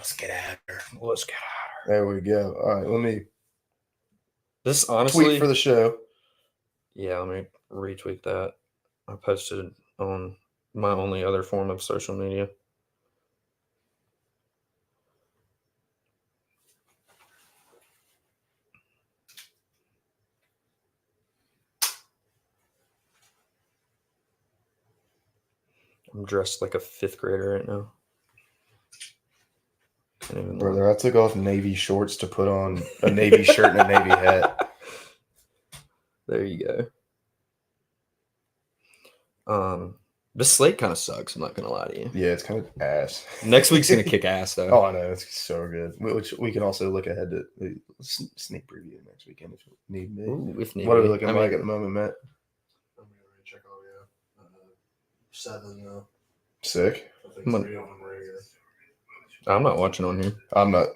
Let's get at her. Let's get at her. There we go. All right, let me This honestly tweet for the show. Yeah, let me retweet that. I posted on my only other form of social media. I'm dressed like a fifth grader right now. Brother, I took off Navy shorts to put on a Navy shirt and a Navy hat. There you go. This slate kind of sucks. I'm not gonna lie to you. Yeah, it's kind of ass. Next week's gonna kick ass though. Oh, I know, it's so good. Which we can also look ahead to sneak preview next weekend if you need me. Ooh, if need what are we be. looking like at the moment, Matt? I'm ready to check all 7 now. Sick. I think 3 of them regular. I'm not watching on here. I'm not.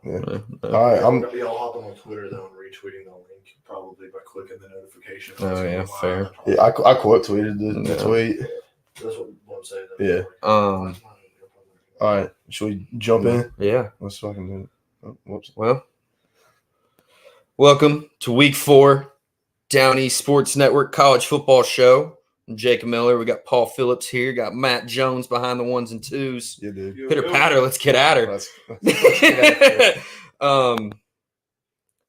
Yeah. No. All right, I'm gonna be all hopping on Twitter though and retweeting the link probably by clicking the notification. Oh, yeah, fair. Yeah, I quote tweeted the tweet. That's what I'm saying. Yeah. All right, should we jump in? Yeah. Let's fucking do it. Oh, whoops. Well, welcome to week 4, Down East Sports Network College Football Show. I'm Jacob Miller. We got Paul Phillips here. Got Matt Jones behind the 1s and 2s. Yeah, dude. Pitter patter. Let's get at her. Let's get at her.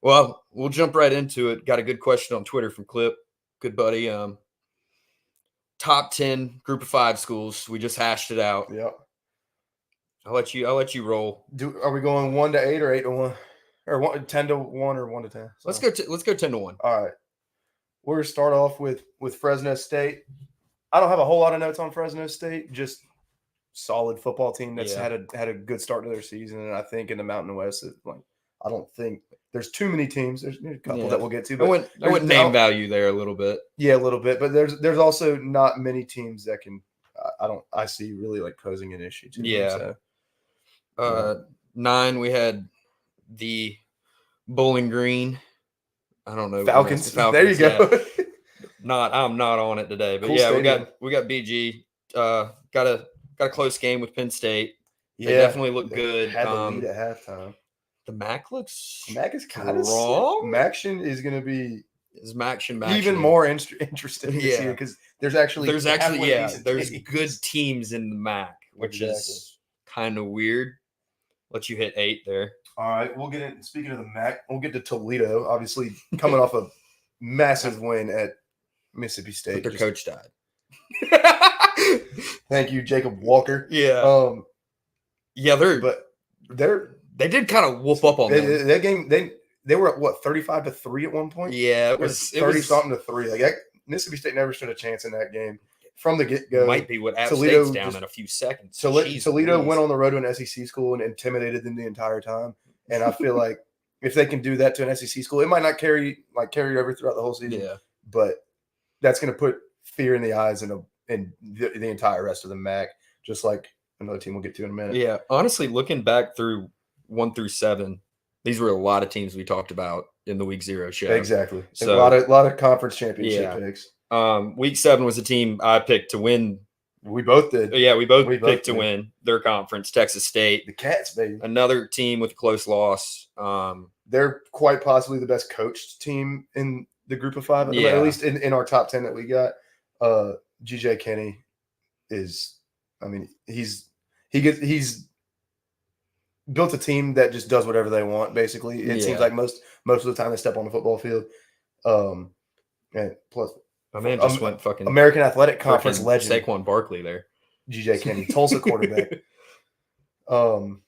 Well, we'll jump right into it. Got a good question on Twitter from Clip. Good buddy. Top 10 group of 5 schools. We just hashed it out. Yep. I'll let you roll. Are we going 1 to 8 or 8 to 1? Or 10 to 1 or 1 to 10? So. Let's go 10 to 1. All right. We're going to start off with Fresno State. I don't have a whole lot of notes on Fresno State, just solid football team that's had a good start to their season. And I think in the Mountain West, I don't think there's too many teams. There's a couple that we'll get to. But I went name value there a little bit. Yeah, a little bit. But there's also not many teams that can I see really like posing an issue to them. So. 9, we had the Bowling Green. I don't know. Falcons. There you go. Yeah. I'm not on it today, but cool yeah, stadium. we got BG. Got a close game with Penn State. They Yeah, definitely look good. Had the lead at halftime. The MAC looks. Mac is kind of wrong. Maction is going to be even more interesting this year because there's actually good teams in the MAC, which is kind of weird. Let you hit 8 there. All right, we'll get in. Speaking of the MAC, we'll get to Toledo. Obviously, coming off a massive win at Mississippi State. But their coach died. Thank you, Jacob Walker. Yeah. They did kind of whoop up on them. That game. They were at what 35-3 at one point. Yeah, it was 30-something to 3. Like Mississippi State never stood a chance in that game from the get go. Might be what App State's down in a few seconds. Toledo went on the road to an SEC school and intimidated them the entire time. And I feel like if they can do that to an SEC school, it might not carry over throughout the whole season. Yeah, but that's going to put fear in the eyes and the entire rest of the MAC, just like another team we'll get to in a minute. Yeah, honestly, looking back through 1 through 7, these were a lot of teams we talked about in the Week 0 show. Exactly. So, a lot of conference championship picks. Week 7 was a team I picked to win. We both did. Yeah, we both picked to win their conference, Texas State. The Cats, baby. Another team with a close loss. They're quite possibly the best coached team in the group of 5, at least in our top 10 that we got. GJ Kenny is, he's built a team that just does whatever they want. Basically, it seems like most of the time they step on the football field. And plus, my man just went fucking American Athletic Conference legend Saquon Barkley there. GJ Kenny, Tulsa quarterback. You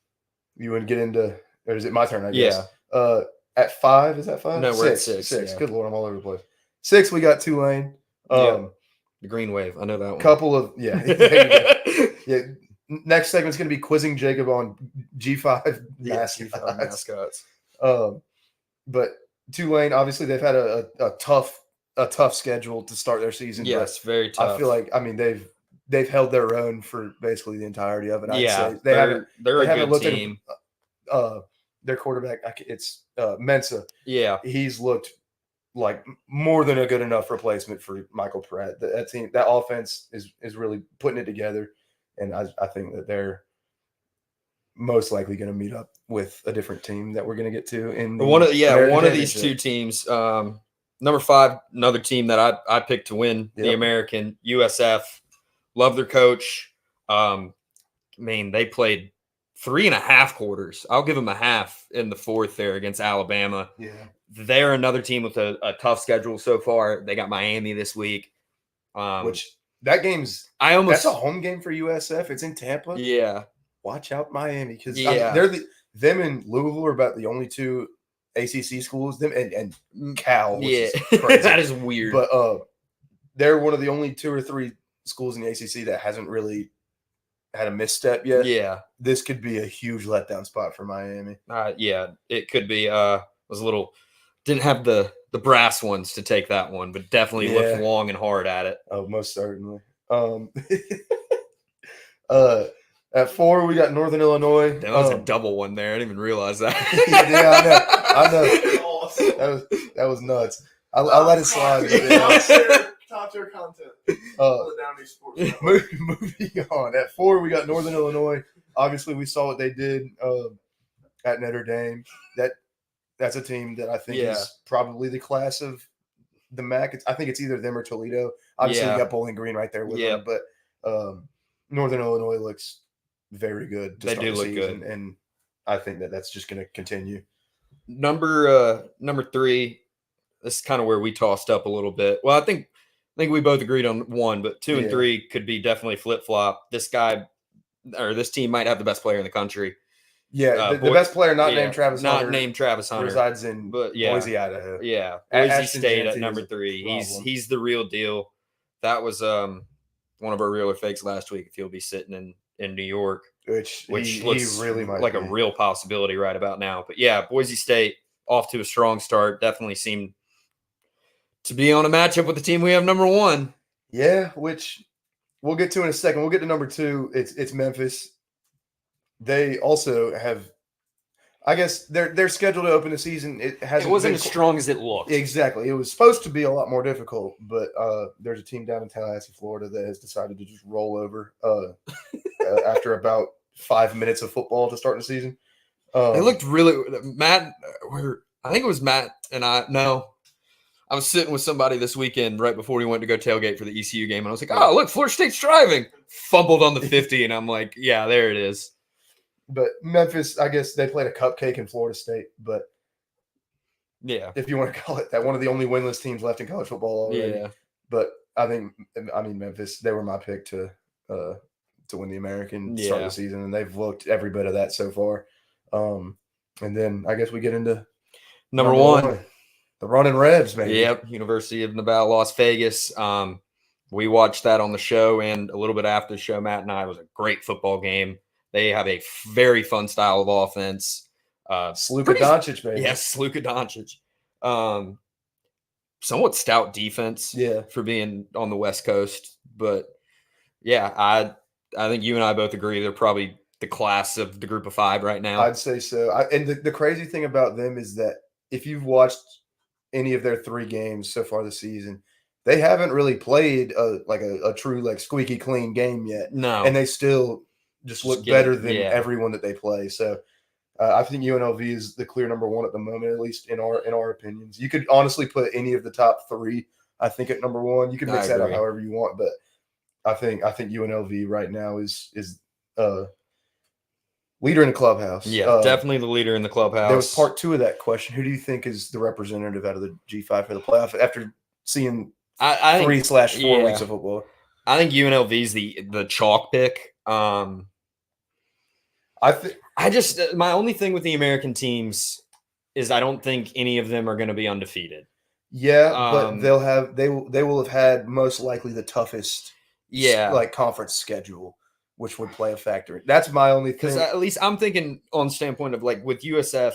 wouldn't get into, or is it my turn? I guess. Yeah. At 5, is that 5? No, we're at 6. 6. Yeah. Good Lord, I'm all over the place. 6, we got Tulane. The Green Wave. I know that one. Couple of yeah. Next segment's going to be quizzing Jacob on G5 mascots. But Tulane, obviously, they've had a tough schedule to start their season. Yes, very tough. I feel like they've held their own for basically the entirety of it. I'd say they're a good team. Their quarterback, it's Mensa. Yeah, he's looked like more than a good enough replacement for Michael Pratt. That team, that offense is really putting it together, and I think that most likely going to meet up with a different team that we're going to get to in the one of American these two Championship. teams. Number 5, another team that I picked to win the Yep. American, USF. Love their coach. They played 3.5 quarters. I'll give them a half in the fourth there against Alabama. Yeah. They're another team with a tough schedule so far. They got Miami this week. Which that game's that's a home game for USF. It's in Tampa. Yeah. Watch out, Miami, because Yeah. them and Louisville are about the only two ACC schools. Them and Cal, which is crazy. That is weird. But they're one of the only 2 or 3 schools in the ACC that hasn't really had a misstep yet. Yeah. This could be a huge letdown spot for Miami. It could be. Didn't have the brass ones to take that one, but definitely looked long and hard at it. Oh, most certainly. At 4, we got Northern Illinois. That was a double one there. I didn't even realize that. I know. That was nuts. I let it slide. Top tier content. Moving on. At 4, we got Northern Illinois. Obviously, we saw what they did at Notre Dame. That's a team that I think is probably the class of the MAC. I think it's either them or Toledo. Obviously, we got Bowling Green right there with them, but Northern Illinois looks very good. They do look good, and I think that's just going to continue. Number 3. This is kind of where we tossed up a little bit. Well, I think we both agreed on 1, but 2 and 3 could be definitely flip flop. This team might have the best player in the country. Yeah, the best player named Travis Hunter, resides in Boise, Idaho. Yeah, Boise State at number 3. He's the real deal. That was one of our real or fakes last week. If he'll be sitting in New York, which looks he really might like be a real possibility right about now. But yeah, Boise State off to a strong start. Definitely seemed to be on a matchup with the team we have number 1. Yeah, which we'll get to in a second. We'll get to number 2. It's Memphis. They also have, I guess, they're scheduled to open the season. It wasn't as strong as it looked. Exactly. It was supposed to be a lot more difficult, but there's a team down in Tallahassee, Florida, that has decided to just roll over after about 5 minutes of football to start the season. They looked really Matt. I think it was Matt and I. No, I was sitting with somebody this weekend right before we went to go tailgate for the ECU game, and I was like, "Oh, look, Florida State's driving." Fumbled on the 50, and I'm like, "Yeah, there it is." But Memphis, I guess they played a cupcake in Florida State, but yeah, if you want to call it that, one of the only winless teams left in college football already. Yeah, but I mean Memphis, they were my pick to win the American start of the season, and they've looked every bit of that so far. And then I guess we get into number 1. The Running Rebs, baby. Yep, University of Nevada, Las Vegas. We watched that on the show, and a little bit after the show, Matt and I. It was a great football game. They have a very fun style of offense. Sluka Doncic, baby. Yes, Luka Doncic. Somewhat stout defense for being on the West Coast. But, yeah, I think you and I both agree they're probably the class of the group of 5 right now. I'd say so. And the crazy thing about them is that if you've watched any of their 3 games so far this season, they haven't really played a true squeaky clean game yet. No. And they still just look better than everyone that they play. So I think UNLV is the clear number 1 at the moment, at least in our opinions. You could honestly put any of the top 3, I think, at number 1. You can mix that up however you want, but I think UNLV right now is leader in the clubhouse. Yeah, definitely the leader in the clubhouse. There was part 2 of that question. Who do you think is the representative out of the G5 for the playoff after seeing 3/4 weeks of football? I think UNLV's the chalk pick. My only thing with the American teams is I don't think any of them are going to be undefeated. Yeah, but they will have had most likely the toughest conference schedule, which would play a factor. That's my only thing. Because at least I'm thinking on the standpoint of with USF,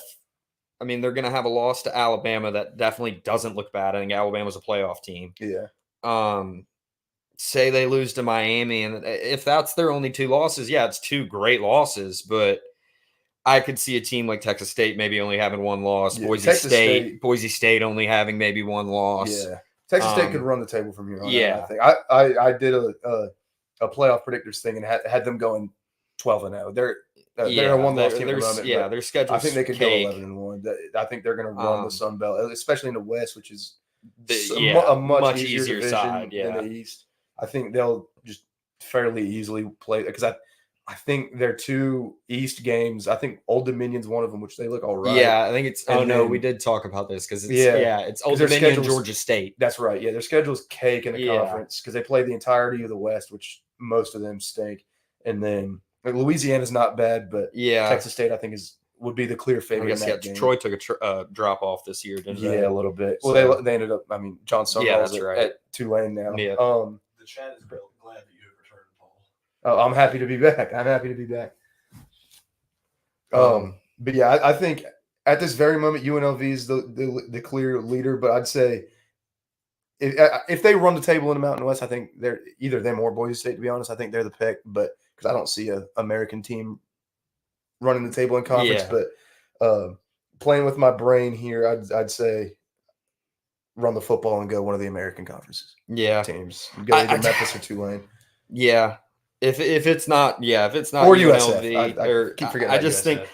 I mean, they're going to have a loss to Alabama that definitely doesn't look bad. I think Alabama's a playoff team. Yeah. Say they lose to Miami, and if that's their only 2 losses, it's 2 great losses, but I could see a team like Texas State maybe only having 1 loss. Yeah, Boise State only having maybe 1 loss. Yeah. Texas State could run the table from here on. Yeah. I think. I did a playoff predictors thing and had them going 12-0. They're a one-loss team at the moment. Yeah, their schedule's I think they could cake. go 11-1. I think they're going to run the Sun Belt, especially in the West, which is a a much easier division side than the East. I think they'll just fairly easily play because I think their 2 East games. I think Old Dominion's one of them, which they look all right. Yeah, I think it's. We did talk about this because it's Old Dominion, Georgia State. That's right. Yeah, their schedule's cake in the conference because they play the entirety of the West, which most of them stink, and then. Louisiana's not bad, but Texas State I think would be the clear favorite. I guess game. Troy took a drop off this year, didn't they? Yeah, a little bit. Well, they ended up. I mean, John Summerall's at Tulane now. Yeah. The chat is glad that you have returned, Paul. Oh, I'm happy to be back. But yeah, I think at this very moment UNLV is the clear leader. But I'd say if they run the table in the Mountain West, I think they're either them or Boise State. To be honest, I think they're the pick, but. Because I don't see an American team running the table in conference, but playing with my brain here, I'd say run the football and go one of the American conferences. Yeah, teams go either Memphis or Tulane. Yeah, if it's not or UNLV, USF. I keep forgetting. I just think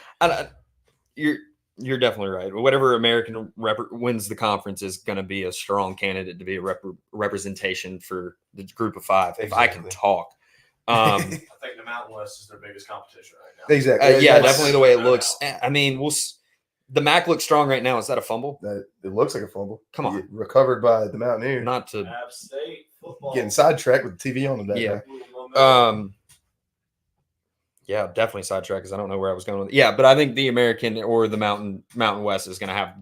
you're definitely right. Whatever American wins the conference is going to be a strong candidate to be a representation for the group of 5. Exactly. If I can talk. I think the Mountain West is their biggest competition right now. Exactly. Definitely the way it looks. I mean, the MAC looks strong right now. Is that a fumble? It looks like a fumble. Come on. Recovered by the Mountaineer. Not to App State football. Getting sidetracked with the TV on the back. Yeah. Definitely sidetracked because I don't know where I was going with it. Yeah, but I think the American or the Mountain West is going to have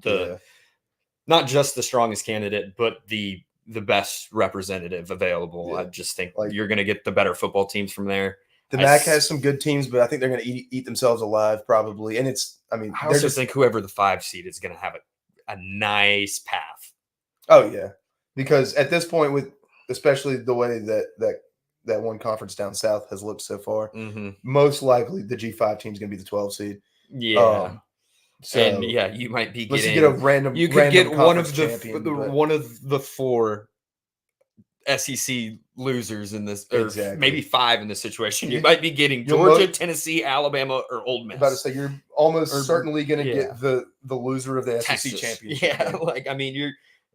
not just the strongest candidate, but the best representative available. Yeah. I just think you're going to get the better football teams from there. The MAC has some good teams, but I think they're going to eat themselves alive probably. And I also think whoever the 5 seed is going to have a nice path. Oh yeah, because at this point, with especially the way that one conference down south has looked so far, most likely the G5 team is going to be the 12 seed. Yeah. You might be getting. Get a random. You could get one of one of the 4 SEC losers in this, or maybe 5 in this situation. You might be getting Georgia, Tennessee, Alabama, or Ole Miss. I'm about to say you're almost certainly going to get the loser of the Texas. SEC championship. Yeah,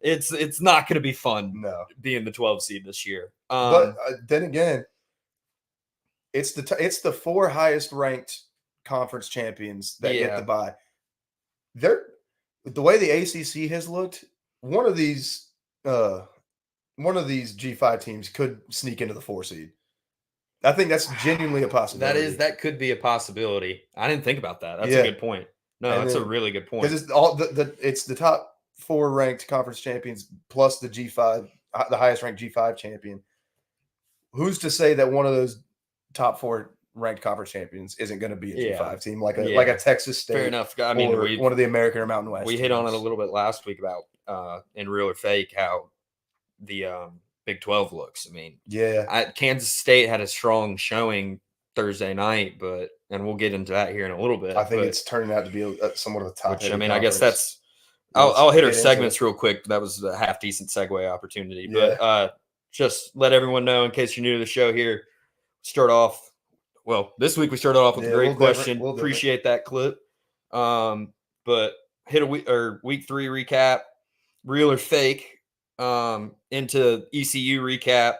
it's not going to be fun. No, being the 12 seed this year. But then again, it's the 4 highest ranked conference champions that get the bye. The way the ACC has looked, one of these G5 teams could sneak into the 4 seed. I think that's genuinely a possibility. That could be a possibility. I didn't think about that. That's a good point. No, that's a really good point. Because it's the top 4 ranked conference champions plus the G5, the highest ranked G5 champion. Who's to say that one of those top 4 ranked conference champions isn't going to be a G5 team like a Texas State? Fair enough. I mean, one of the American or Mountain West. We hit on it a little bit last week about in Real or Fake how the Big 12 looks. I mean, Kansas State had a strong showing Thursday night, and we'll get into that here in a little bit. I think it's turning out to be somewhat of a top. Which, I mean, I guess that's. I'll hit our segments real quick. That was a half decent segue opportunity, but just let everyone know in case you're new to the show here. Start off. Well, this week we started off with a great question. Appreciate that clip. But hit a week 3 recap, Real or Fake, into ECU recap,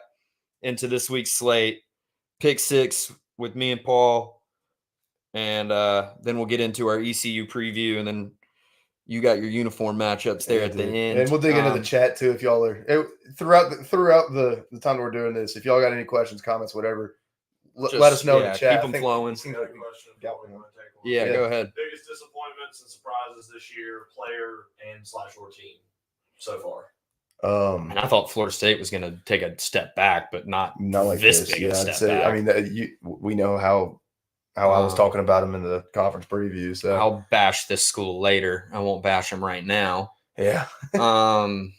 into this week's slate, pick 6 with me and Paul, and then we'll get into our ECU preview, and then you got your uniform matchups there at the end. And we'll dig into the chat too if y'all are throughout the time that we're doing this. If y'all got any questions, comments, whatever. Let us know in the chat. Keep them flowing. Go ahead. Biggest disappointments and surprises this year, player and / or team so far. And I thought Florida State was going to take a step back, but not like this big a step back. I mean, we know how I was talking about them in the conference preview. So I'll bash this school later. I won't bash them right now. Yeah. NC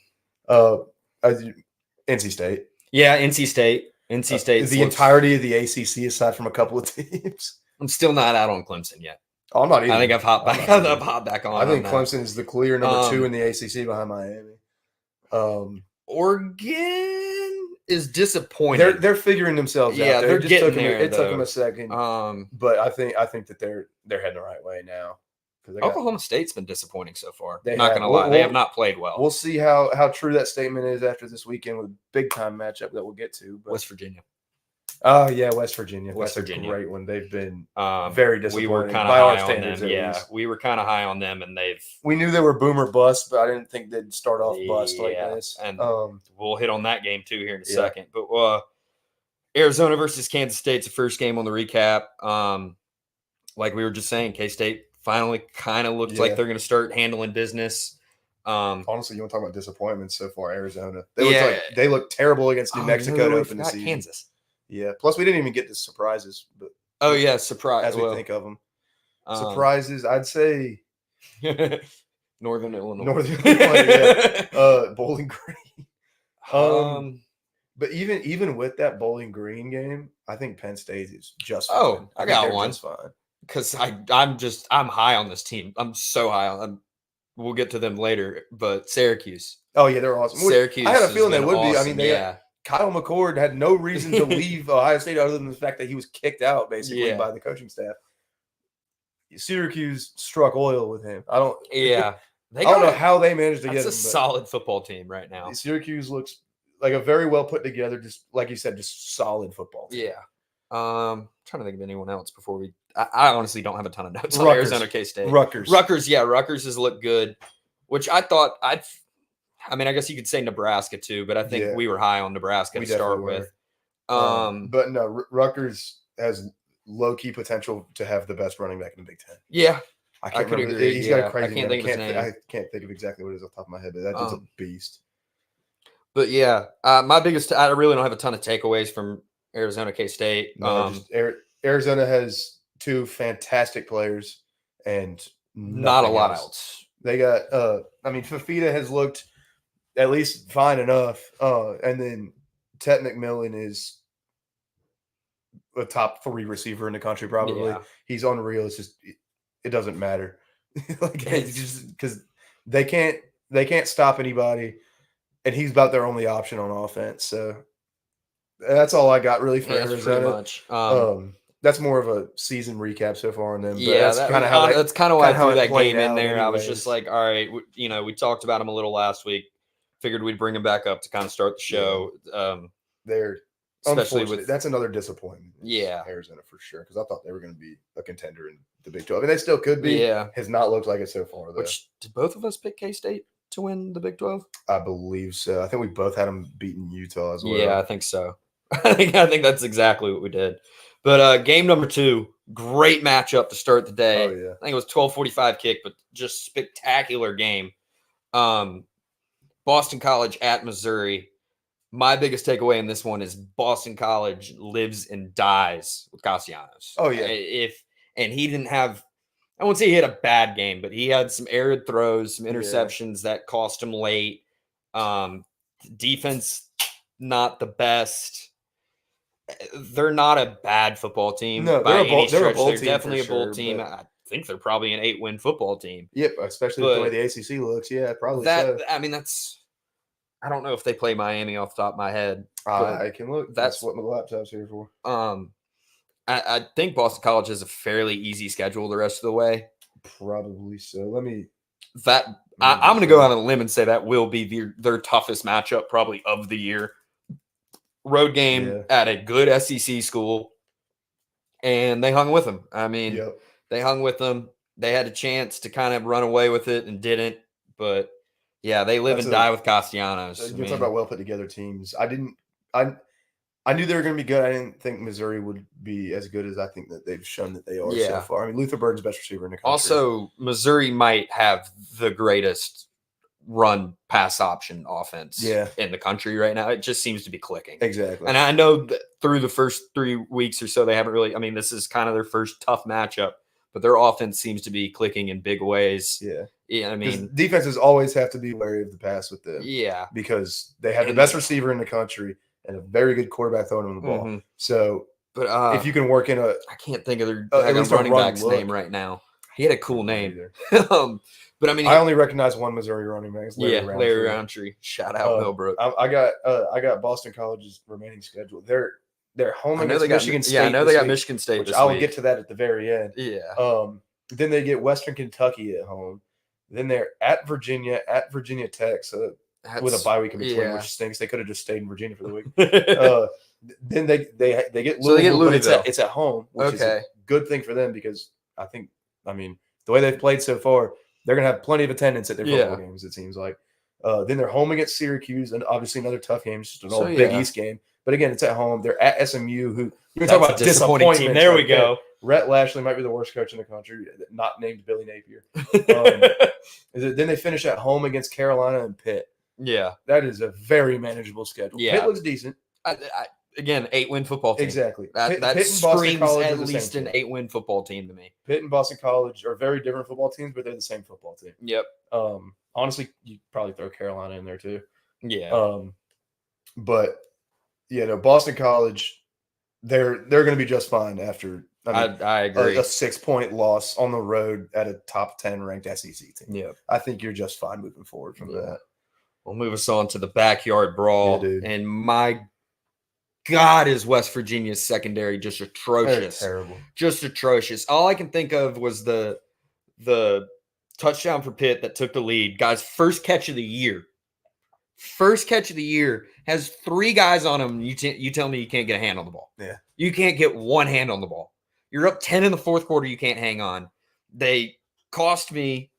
State. Yeah, NC State. NC State. The entirety of the ACC, aside from a couple of teams. I'm still not out on Clemson yet. Oh, I'm not either. I think I've hopped back. I've hopped back on. I think Clemson is the clear number 2 in the ACC behind Miami. Oregon is disappointing. They're figuring themselves out. They're getting there. It took them a second, Um, but I think that they're heading the right way now. Oklahoma State's been disappointing so far. They Not have. gonna lie, they have not played well. We'll see how true that statement is after this weekend with a big time matchup that we'll get to. But, West Virginia. Oh yeah, West Virginia. West That's Virginia. a great one. They've been We very disappointing. were kind of by our high on standards. them. At Yeah, least. we were kind of high on them, and We knew they were boomer bust, but I didn't think they'd start off bust like this. And we'll hit on that game too here in a Yeah. second. But Arizona versus Kansas State's the first game on the recap. Like we were just saying, K-State finally kind of looks like they're going to start handling business. Honestly, you want to talk about disappointments so far? Arizona, they look terrible against New Mexico to open the season. Kansas. Yeah. Plus, we didn't even get to surprises, but surprise as we think of them. Surprises, I'd say Northern Illinois. Northern Illinois, yeah. Bowling Green. But even with that Bowling Green game, I think Penn State is just fine. Oh, I got one. Just fine. Because I'm high on this team. I'm so high on them. We'll get to them later, but Syracuse. Oh yeah, they're awesome. Syracuse. I had a feeling they would awesome. be. I mean, Kyle McCord had no reason to leave Ohio State other than the fact that he was kicked out basically by the coaching staff. Syracuse struck oil with him. I don't know how they managed to get him. It's a solid football team right now. Syracuse looks like a very well put together, just like you said, just solid football team. Yeah. Trying to think of anyone else before we. I honestly don't have a ton of notes on Arizona K-State. Rutgers, Rutgers has looked good, which I thought I mean, I guess you could say Nebraska too, but I think we were high on Nebraska to start with. But no, Rutgers has low-key potential to have the best running back in the Big Ten. Yeah, I could agree. He's got a crazy I can't think of his name. I can't think of exactly what it is off the top of my head, but that dude's a beast. But yeah, my biggest. I really don't have a ton of takeaways from Arizona K-State. Arizona has two fantastic players and not a lot else. They got. I mean, Fafita has looked at least fine enough, and then Tet McMillan is a top 3 receiver in the country. Probably he's unreal. It's just it doesn't matter, it's just because they can't stop anybody, and he's about their only option on offense. So that's all I got really for Arizona. Much. That's more of a season recap so far on them. But that's kind of why I threw that game in there. Anyways. I was just like, all right, we talked about them a little last week. Figured we'd bring them back up to kind of start the show. They're especially with that's another disappointment. Yeah, Arizona for sure, because I thought they were going to be a contender in the Big 12. I mean, they still could be. Yeah, has not looked like it so far. Though. Which did both of us pick K-State to win the Big 12? I believe so. I think we both had them beating Utah as well. Yeah, I think so. I think that's exactly what we did. But game number 2, great matchup to start the day. Oh yeah, I think it was 12:45 kick, but just spectacular game. Boston College at Missouri. My biggest takeaway in this one is Boston College lives and dies with Castellanos. Oh yeah, and he didn't have. I won't say he had a bad game, but he had some arid throws, some interceptions that cost him late. Defense, not the best. They're not a bad football team. No, by any they're a stretch. bowl They're team definitely a for bowl sure, team. but- I think they're probably an 8-win football team. Yep, especially with the way the ACC looks. Yeah, probably so. I mean, that's. I don't know if they play Miami off the top of my head. I can look. That's what my laptop's here for. I think Boston College has a fairly easy schedule the rest of the way. Probably so. Let me. I'm going to go out on a limb and say that will be their toughest matchup probably of the year. Road game at a good SEC school, and they hung with them. I mean, they hung with them. They had a chance to kind of run away with it and didn't. But yeah, they live and die with Castellanos. You're talking about well put together teams. I knew they were going to be good. I didn't think Missouri would be as good as I think that they've shown that they are so far. I mean, Luther Burden's best receiver in the country. Also, Missouri might have the greatest run pass option offense in the country right now. It just seems to be clicking. Exactly. And I know that through the first 3 weeks or so, they haven't really, I mean, this is kind of their first tough matchup, but their offense seems to be clicking in big ways. Yeah. I mean, defenses always have to be wary of the pass with them. Yeah. Because they have the best receiver in the country and a very good quarterback throwing them the ball. Mm-hmm. So, but if you can work in I can't think of their at least running back's look. name right now. He had a cool name. Either. But I mean, I only recognize one Missouri running back. It's Larry Roundtree. Shout out Millbrook. I got Boston College's remaining schedule. They're home against Michigan State. Yeah, I know they got Michigan State which this I will week. get to that at the very end. Yeah. Then they get Western Kentucky at home. Then they're at Virginia Tech. So with a bye week in between, which stinks. They could have just stayed in Virginia for the week. Then they get Louisville, so they get Louisville. But it's at home, which is a good thing for them because the way they've played so far, they're gonna have plenty of attendance at their football games. It seems like. Then they're home against Syracuse, and obviously another tough game, just an old Big East game. But again, it's at home. They're at SMU, who you can talk about disappointing team. There we go. Rhett Lashley might be the worst coach in the country, not named Billy Napier. Then they finish at home against Carolina and Pitt. Yeah, that is a very manageable schedule. Yeah. Pitt looks decent. Again, 8-win football team. Exactly. That Pitt screams at least an 8-win football team to me. Pitt and Boston College are very different football teams, but they're the same football team. Yep. Honestly, you probably throw Carolina in there too. Yeah. But Boston College, they're going to be just fine after. I agree. A 6-point loss on the road at a top 10 ranked SEC team. Yeah. I think you're just fine moving forward from that. We'll move us on to the backyard brawl. Yeah, dude. And my God, is West Virginia's secondary just atrocious. They're terrible. Just atrocious. All I can think of was the touchdown for Pitt that took the lead. Guys, first catch of the year. First catch of the year has 3 guys on him. You tell me you can't get a hand on the ball. Yeah. You can't get one hand on the ball. You're up 10 in the fourth quarter. You can't hang on. They cost me.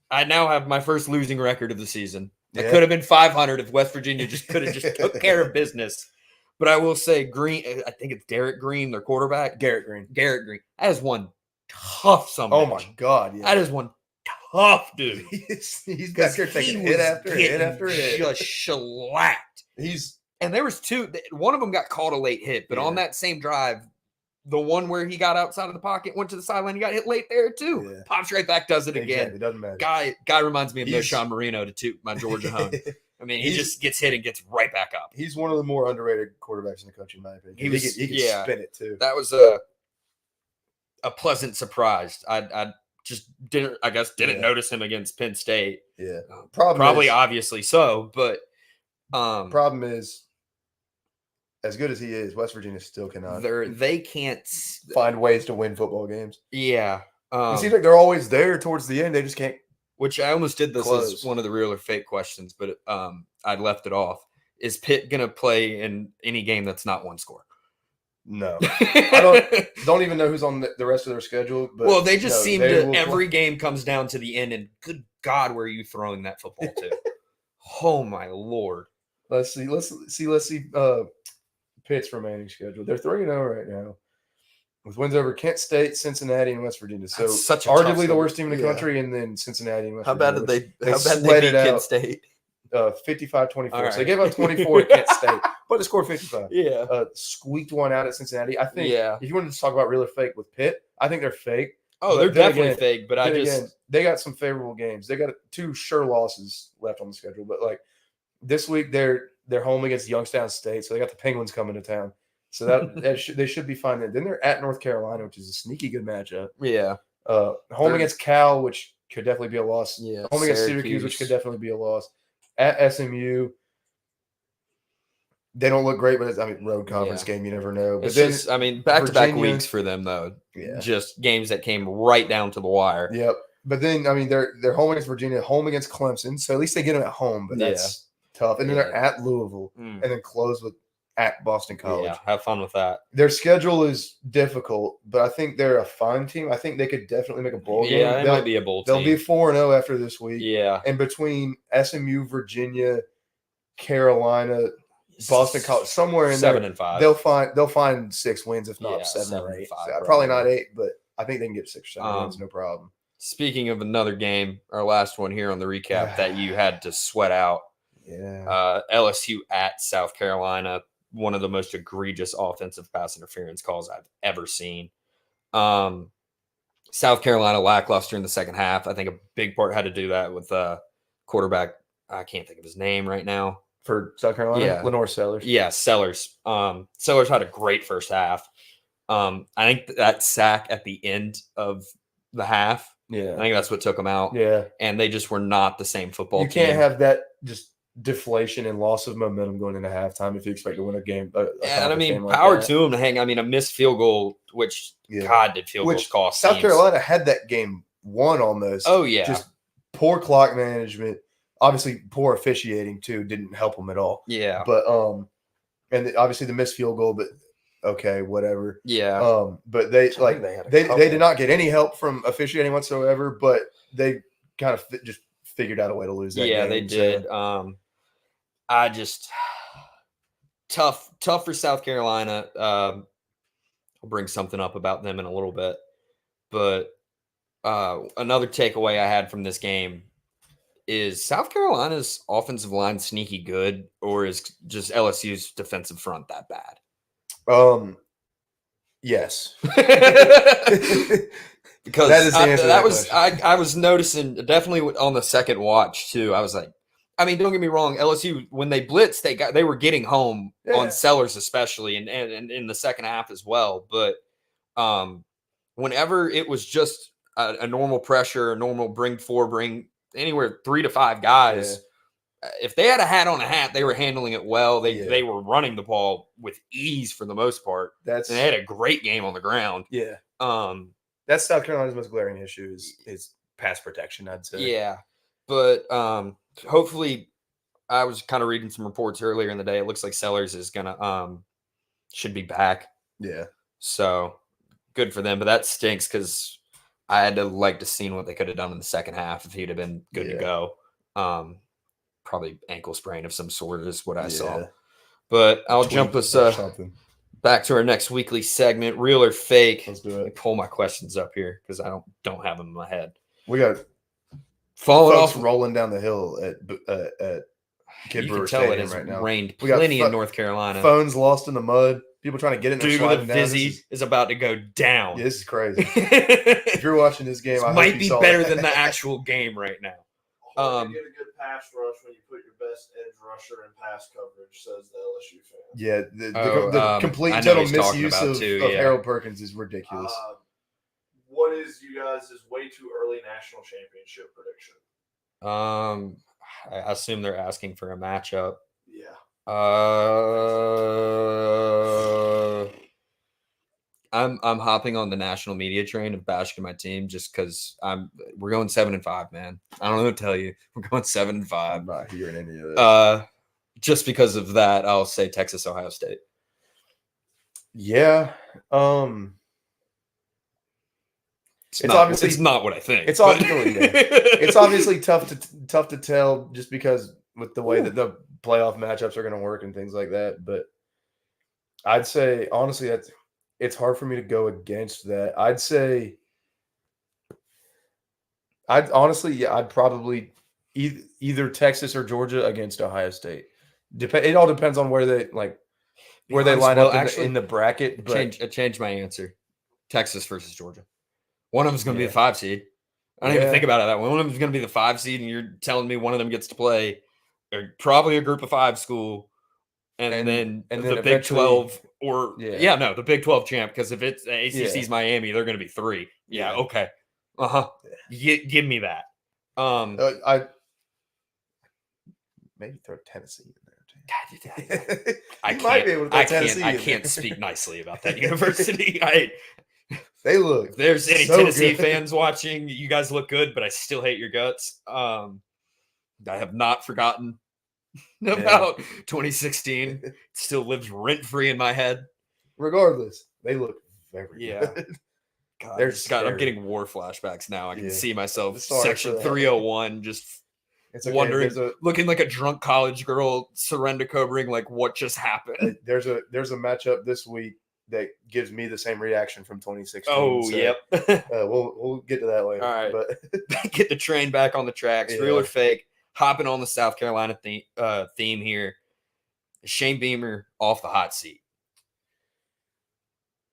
I now have my first losing record of the season. Yeah. It could have been 500 if West Virginia just could have just took care of business. But I will say Green, I think it's Derek Green, their quarterback. Garrett Green. That is one tough somebody. Oh, my God. Yeah. That is one tough dude. he's back here taking hit after hit after hit. Just shellacked. And there was 2. One of them got called a late hit, but on that same drive, the one where he got outside of the pocket, went to the sideline, he got hit late there too. Yeah. Pops right back, does it again. It doesn't matter. Guy reminds me of Sean Marino to toot my Georgia home. I mean, he just gets hit and gets right back up. He's one of the more underrated quarterbacks in the country, in my opinion. He can spin it too. That was a pleasant surprise. I just didn't notice him against Penn State. Yeah, obviously so, but problem is, as good as he is, West Virginia still cannot. They can't find ways to win football games. Yeah, it seems like they're always there towards the end. They just can't. Which I almost did this as one of the real or fake questions, but I left it off. Is Pitt going to play in any game that's not one score? No. I don't even know who's on the rest of their schedule. But they just seem to – every game comes down to the end, and good God, where are you throwing that football to? Oh, my Lord. Let's see Pitt's remaining schedule. They're 3-0 right now, with wins over Kent State, Cincinnati, and West Virginia. So arguably the worst team in the country, and then Cincinnati and West Virginia. How bad they beat Kent State? 55-24. Right. So they gave up 24 at Kent State, but they scored 55. Yeah. Squeaked one out at Cincinnati. I think if you wanted to talk about real or fake with Pitt, I think they're fake. Oh, they're definitely fake, but they got some favorable games. They got 2 sure losses left on the schedule, but like this week they're home against Youngstown State, so they got the Penguins coming to town. So they should be fine. Then they're at North Carolina, which is a sneaky good matchup. Yeah. Home against Cal, which could definitely be a loss. Yeah. Home against Syracuse, which could definitely be a loss. At SMU, they don't look great, but it's, road conference game, you never know. But back-to-back weeks for them though. Yeah. Just games that came right down to the wire. Yep. But then they're home against Virginia, home against Clemson, so at least they get them at home. But that's tough. And then they're at Louisville, and then close with at Boston College. Yeah, have fun with that. Their schedule is difficult, but I think they're a fine team. I think they could definitely make a bowl game. Yeah, they might be a bowl team. They'll be 4-0 after this week. Yeah. And between SMU, Virginia, Carolina, Boston College, somewhere in 7 there, and 5. They'll find 6 wins, if not 7 or 8. 5, probably not 8, but I think they can get 6 or 7 wins, no problem. Speaking of another game, our last one here on the recap that you had to sweat out. Yeah. LSU at South Carolina, one of the most egregious offensive pass interference calls I've ever seen. South Carolina lackluster in the second half. I think a big part had to do that with quarterback. I can't think of his name right now. For South Carolina? Yeah. Lenore Sellers. Yeah, Sellers. Sellers had a great first half. I think that sack at the end of the half. I Yeah. think that's what took them out. Yeah. And they just were not the same football You team. can't have that just deflation and loss of momentum going into halftime if you expect to win a game. And I mean, power to them to hang. I mean, a missed field goal, which God did field goals cost. South Carolina had that game won almost. Oh yeah, just poor clock management. Obviously, poor officiating too didn't help them at all. Yeah, but and obviously the missed field goal, but okay, whatever. Yeah, but they did not get any help from officiating whatsoever. But they kind of just figured out a way to lose that game. Yeah, they did. I just tough for South Carolina. I'll bring something up about them in a little bit, but another takeaway I had from this game is South Carolina's offensive line sneaky good, or is just LSU's defensive front that bad? Yes. Because that is the answer that was I was noticing definitely on the second watch too. I was like, I mean, don't get me wrong, LSU when they blitzed, they were getting home on Sellers especially, and in the second half as well. But whenever it was just a normal pressure, a normal bring anywhere 3 to 5 guys. If they had a hat on a hat, they were handling it well. They were running the ball with ease for the most part. And they had a great game on the ground. Yeah. That's South Carolina's most glaring issue is pass protection, I'd say. Yeah. But hopefully, I was kind of reading some reports earlier in the day. It looks like Sellers is gonna should be back. Yeah. So good for them. But that stinks because I had to see what they could have done in the second half if he'd have been good to go. Probably ankle sprain of some sort is what I saw. But I'll jump us back to our next weekly segment, real or fake. Let's do it. Let me pull my questions up here because I don't have them in my head. We got folks rolling down the hill at Kid Brewer Stadium right now. Rained plenty in North Carolina. Phones lost in the mud. People trying to get in there. Dude, the Vizzy is about to go down. Yeah, this is crazy. If you're watching this game, I might be better than the actual game right now. You get a good pass rush when you put your best edge rusher in pass coverage, says the LSU fan. Yeah, the complete total misuse of Harold Perkins is ridiculous. What is you guys' way too early national championship prediction? I assume they're asking for a matchup. Yeah. I'm hopping on the national media train of bashing my team just because we're going 7-5, man. I don't know what to tell you. We're going 7-5. I'm not hearing any of this. Just because of that, I'll say Texas, Ohio State. Yeah. It's not what I think. It's obviously tough to tell just because with the way that the playoff matchups are going to work and things like that. But I'd say honestly it's hard for me to go against that. I'd probably either Texas or Georgia against Ohio State. It all depends on where they line up in the bracket. I changed my answer. Texas versus Georgia. One of them is going to be the 5 seed. I don't even think about it that way. One of them is going to be the 5 seed, and you're telling me one of them gets to play probably a group of 5 school, and then the Big 12 the Big 12 champ. Because if it's ACC's Miami, they're going to be 3. Yeah. Okay. Give me that. I maybe throw Tennessee in there too. I can't speak nicely about that university. They look. If there's any so Tennessee good. fans watching, you guys look good, but I still hate your guts. I have not forgotten about 2016. It still lives rent free in my head. Regardless, they look very good. God, I'm getting war flashbacks now. I can see myself section 301 just wondering, looking like a drunk college girl surrender covering like what just happened. There's a matchup this week that gives me the same reaction from 2016. Oh, so, yep. We'll get to that later. All right. But get the train back on the tracks. Yeah. Real or fake? Hopping on the South Carolina theme here. Shane Beamer off the hot seat.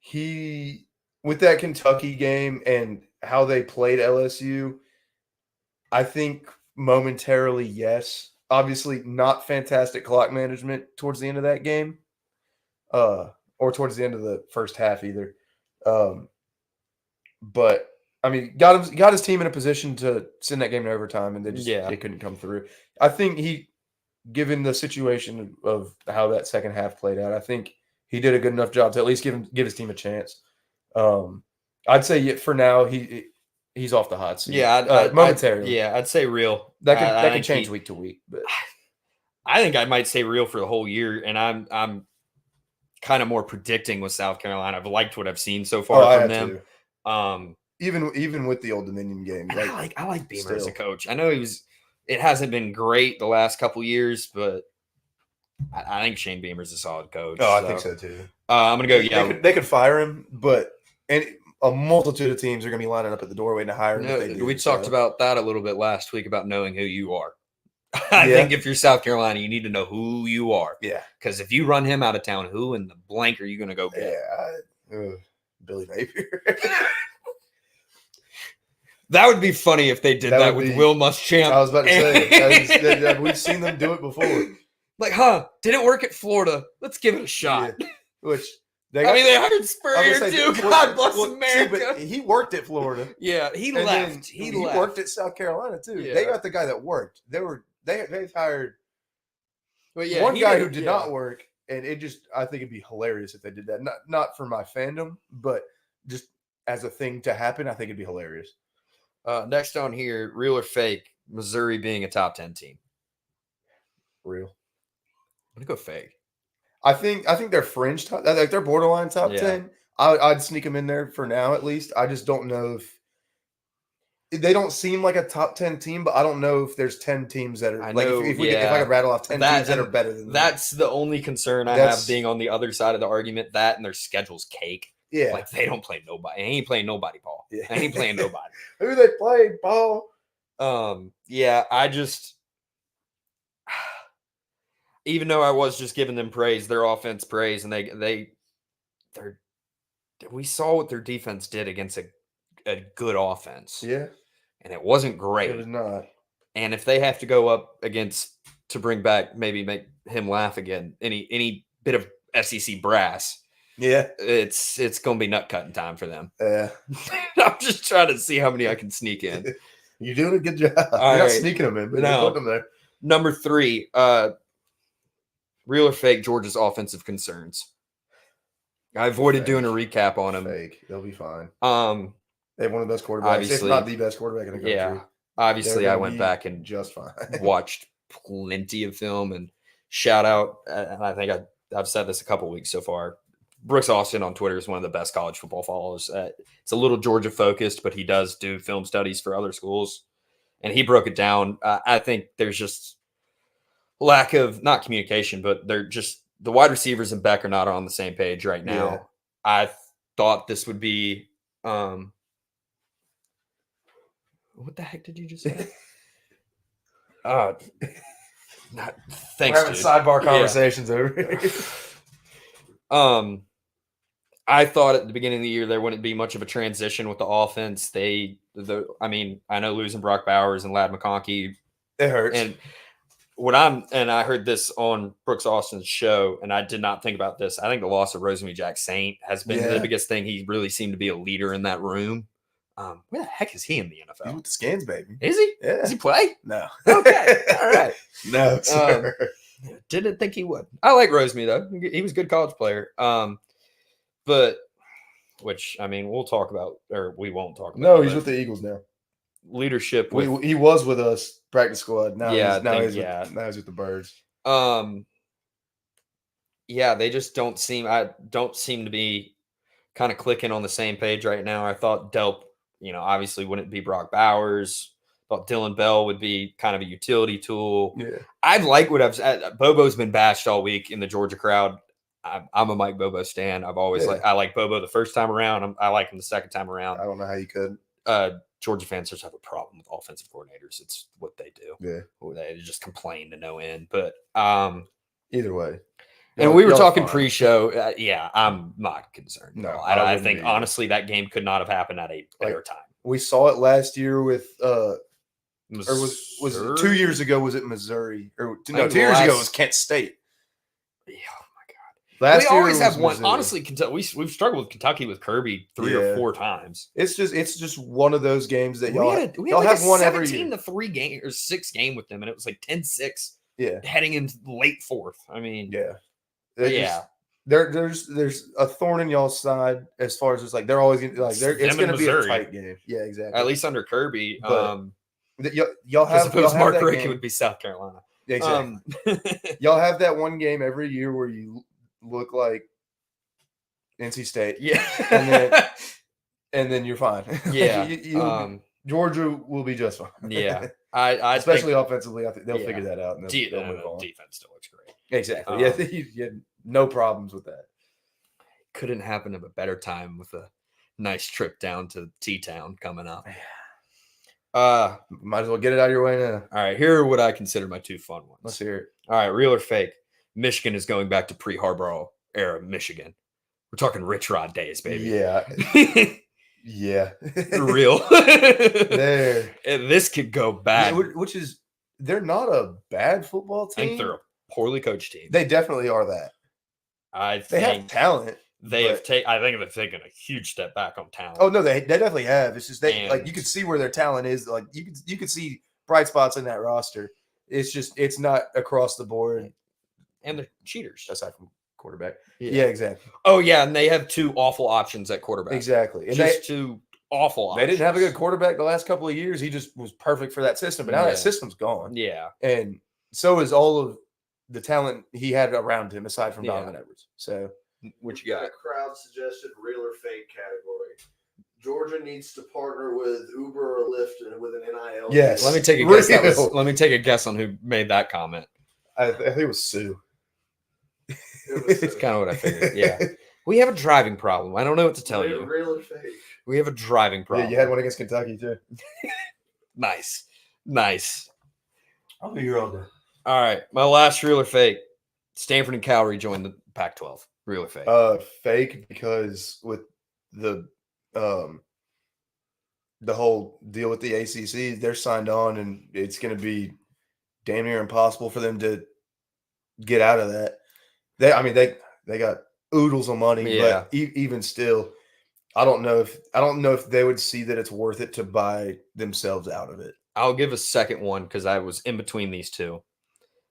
He, with that Kentucky game and how they played LSU, I think momentarily, yes. Obviously, not fantastic clock management towards the end of that game. Or towards the end of the first half either. But I mean, got his team in a position to send that game to overtime, and they couldn't come through. I think given the situation of how that second half played out, I think he did a good enough job to at least give his team a chance. I'd say for now he's off the hot seat. Yeah, momentarily. I'd say real. That can change week to week, but I think I might say real for the whole year, and I'm kind of more predicting with South Carolina. I've liked what I've seen so far from them. Even with the Old Dominion game, I like Beamer as a coach. I know it hasn't been great the last couple years, but I think Shane Beamer's a solid coach. Oh, I think so too. I'm gonna go. Yeah, they could fire him, but a multitude of teams are gonna be lining up at the door waiting to hire him. We talked about that a little bit last week about knowing who you are. I think if you're South Carolina, you need to know who you are. Yeah, because if you run him out of town, who in the blank are you gonna go get? Yeah, Billy Napier. That would be funny if they did that with Will Muschamp. I was about to say, we've seen them do it before. Like, didn't work at Florida. Let's give it a shot. Yeah. Which they hired Spurrier too. God bless America. But he worked at Florida. Yeah, he left. He left. Worked at South Carolina too. Yeah. They got the guy that worked. They've hired one guy who did not work, and I think it'd be hilarious if they did that. Not for my fandom, but just as a thing to happen, I think it'd be hilarious. Next on here, real or fake, Missouri being a top 10 team. Real. I'm gonna go fake. I think they're fringe top, like they're borderline top 10. I'd sneak them in there for now at least. I just don't know if they don't seem like a top 10 team, but I don't know if there's 10 teams that are if I could rattle off 10 teams that are better than them. That's the only concern I have being on the other side of the argument. That and their schedule's cake. Yeah. Like they don't play nobody. They ain't playing nobody, Paul. Yeah. They ain't playing nobody. Who they played, Paul? I just even though I was just giving them praise, their offense praise, and we saw what their defense did against a good offense. Yeah. And it wasn't great. It was not. And if they have to go up against to bring back, maybe make him laugh again, any bit of SEC brass. Yeah, it's going to be nut cutting time for them. Yeah, I'm just trying to see how many I can sneak in. You're doing a good job. You're not sneaking them in, but you're putting them there. Number 3, real or fake, Georgia's offensive concerns. I avoided doing a recap on them. Fake. They'll be fine. They have one of the best quarterbacks, if not the best quarterback in the country. Yeah, obviously, I went back and just fine. watched plenty of film and shout out. And I think I've said this a couple weeks so far. Brooks Austin on Twitter is one of the best college football followers. It's a little Georgia focused, but he does do film studies for other schools, and he broke it down. I think there's just lack of not communication, but they're just the wide receivers and Beck are not on the same page right now. Yeah. I thought this would be. What the heck did you just say? Thanks. We're having sidebar conversations over here. I thought at the beginning of the year there wouldn't be much of a transition with the offense. I know losing Brock Bowers and Ladd McConkey, it hurts. And I heard this on Brooks Austin's show, and I did not think about this. I think the loss of Rosemary Jack Saint has been the biggest thing. He really seemed to be a leader in that room. Where the heck is he in the NFL? He's with the Skins, baby. Is he? Yeah. Does he play? No. Okay. All right. No, sir. Didn't think he would. I like Rosemary though. He was a good college player. But which I mean, we'll talk about, or we won't talk about. No, he's with the Eagles now. Leadership. He was with us practice squad. Now he's with the Birds. They just don't seem to be kind of clicking on the same page right now. I thought Delp, obviously wouldn't be Brock Bowers. Thought Dylan Bell would be kind of a utility tool. Yeah. I like what I've said. Bobo's been bashed all week in the Georgia crowd. I'm a Mike Bobo stan. I've always I like Bobo the first time around. I like him the second time around. I don't know how you could. Georgia fans just have a problem with offensive coordinators. It's what they do. Yeah. They just complain to no end. But either way. And we were talking pre-show. I'm not concerned. No, I think honestly that game could not have happened at a better time. We saw it last year with or was it 2 years ago? Was it Missouri? Or no, 2 years ago it was Kent State. Yeah, oh my God. Last we year always was have one. Missouri. Honestly, Kentucky, we've struggled with Kentucky with Kirby 3 or 4 times. It's just one of those games that We y'all had y'all like have a one every 17 year. to 3 game or 6 game with them, and it was like 10-6 Yeah, heading into late 4th. I mean, yeah, yeah. There's a thorn in y'all's side as far as it's like they're always gonna like It's it's them going to and be a Missouri. tight game. Yeah, exactly. At least under Kirby. But y'all because have if it was y'all have Mark that Rick, it game. would be South Carolina. Exactly. Y'all have that one game every year where you look like NC State. Yeah. and then you're fine. Yeah. Georgia will be just fine. Yeah. I Especially think, offensively, I think they'll figure that out and they'll move on. defense still looks great. Exactly. Yeah, you had no problems with that. Couldn't happen at a better time with a nice trip down to T-Town coming up. Might as well get it out of your way now. All right, here are what I consider my 2 fun ones. Let's hear it. All right, real or fake? Michigan is going back to pre-Harbaugh era Michigan. We're talking Rich Rod days, baby. Yeah. Yeah. Real. There. And this could go bad. Yeah, which is they're not a bad football I team. think they're a poorly coached team. They definitely are that. They have talent. I think they've taken a huge step back on talent. Oh no, they definitely have. It's just like you can see where their talent is. Like you could see bright spots in that roster. It's just it's not across the board. And they're cheaters. Aside from quarterback. Yeah, exactly. Oh yeah, and they have 2 awful options at quarterback. Exactly. And just 2 awful options. They didn't have a good quarterback the last couple of years. He just was perfect for that system. But now that system's gone. Yeah. And so is all of the talent he had around him aside from Donovan Edwards. So what you got? A crowd suggested real or fake category. Georgia needs to partner with Uber or Lyft and with an NIL. Yes. Let me take a guess. Let me take a guess on who made that comment. I think it was Sue. It's kind of what I figured. Yeah. We have a driving problem. I don't know what to tell you. Real or fake? We have a driving problem. Yeah, you had one against Kentucky too. Nice. I'll be here all day. All right. My last real or fake. Stanford and Cal rejoined the Pac-12. Real or fake? Fake because with the whole deal with the ACC, they're signed on, and it's going to be damn near impossible for them to get out of that. They got oodles of money, but even still, I don't know if they would see that it's worth it to buy themselves out of it. I'll give a second one because I was in between these two.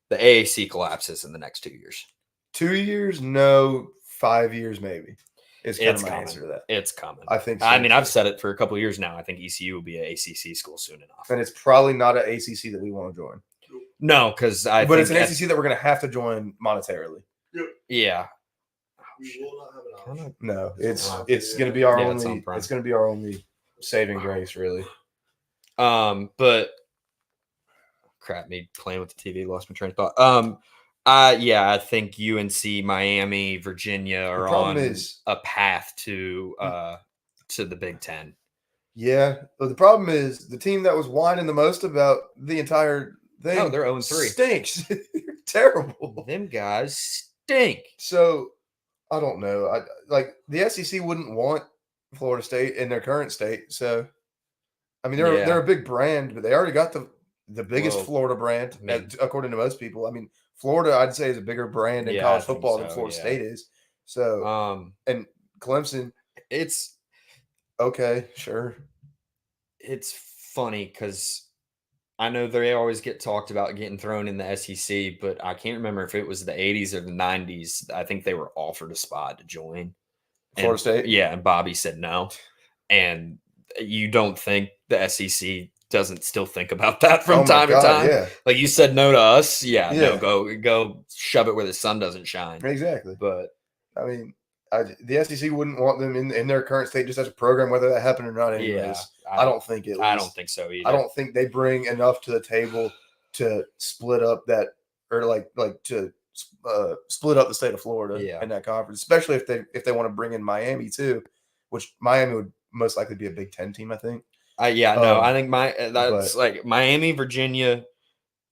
The AAC collapses in the next 2 years. 2 years? No. 5 years, maybe. It's kind of my coming. answer to that. It's coming. I think so. I mean, I've said it for a couple of years now. I think ECU will be an ACC school soon enough. And it's probably not an ACC that we want to join. No, because But it's an ACC that we're going to have to join monetarily. Yeah. We will not have an option. No, it's going to be our it's only. It's going to be our only saving grace, really. But crap, me playing with the TV, lost my train of thought. I think UNC, Miami, Virginia are on a path to the Big Ten. Yeah, but the problem is the team that was whining the most about the entire thing. Oh, they're 0-3. Stinks. They're terrible. Them guys stink. So I don't know. Like the SEC wouldn't want Florida State in their current state. So I mean, they're a big brand, but they already got the biggest Florida brand, according to most people. I mean, Florida, I'd say, is a bigger brand in college football than Florida State is. So, and Clemson, it's okay, sure. It's funny because I know they always get talked about getting thrown in the SEC, but I can't remember if it was the 80s or the 90s. I think they were offered a spot to join Florida State. Yeah, and Bobby said no. And you don't think the SEC doesn't still think about that from time to time? Yeah. Like you said no to us. No, go shove it where the sun doesn't shine. Exactly. But I mean, the SEC wouldn't want them in their current state just as a program, whether that happened or not. Anyways, yeah, I don't think it. I don't think so either. I don't think they bring enough to the table to split up that, or to split up the state of Florida in that conference, especially if they want to bring in Miami too, which Miami would most likely be a Big Ten team, I think. I think that's like Miami, Virginia,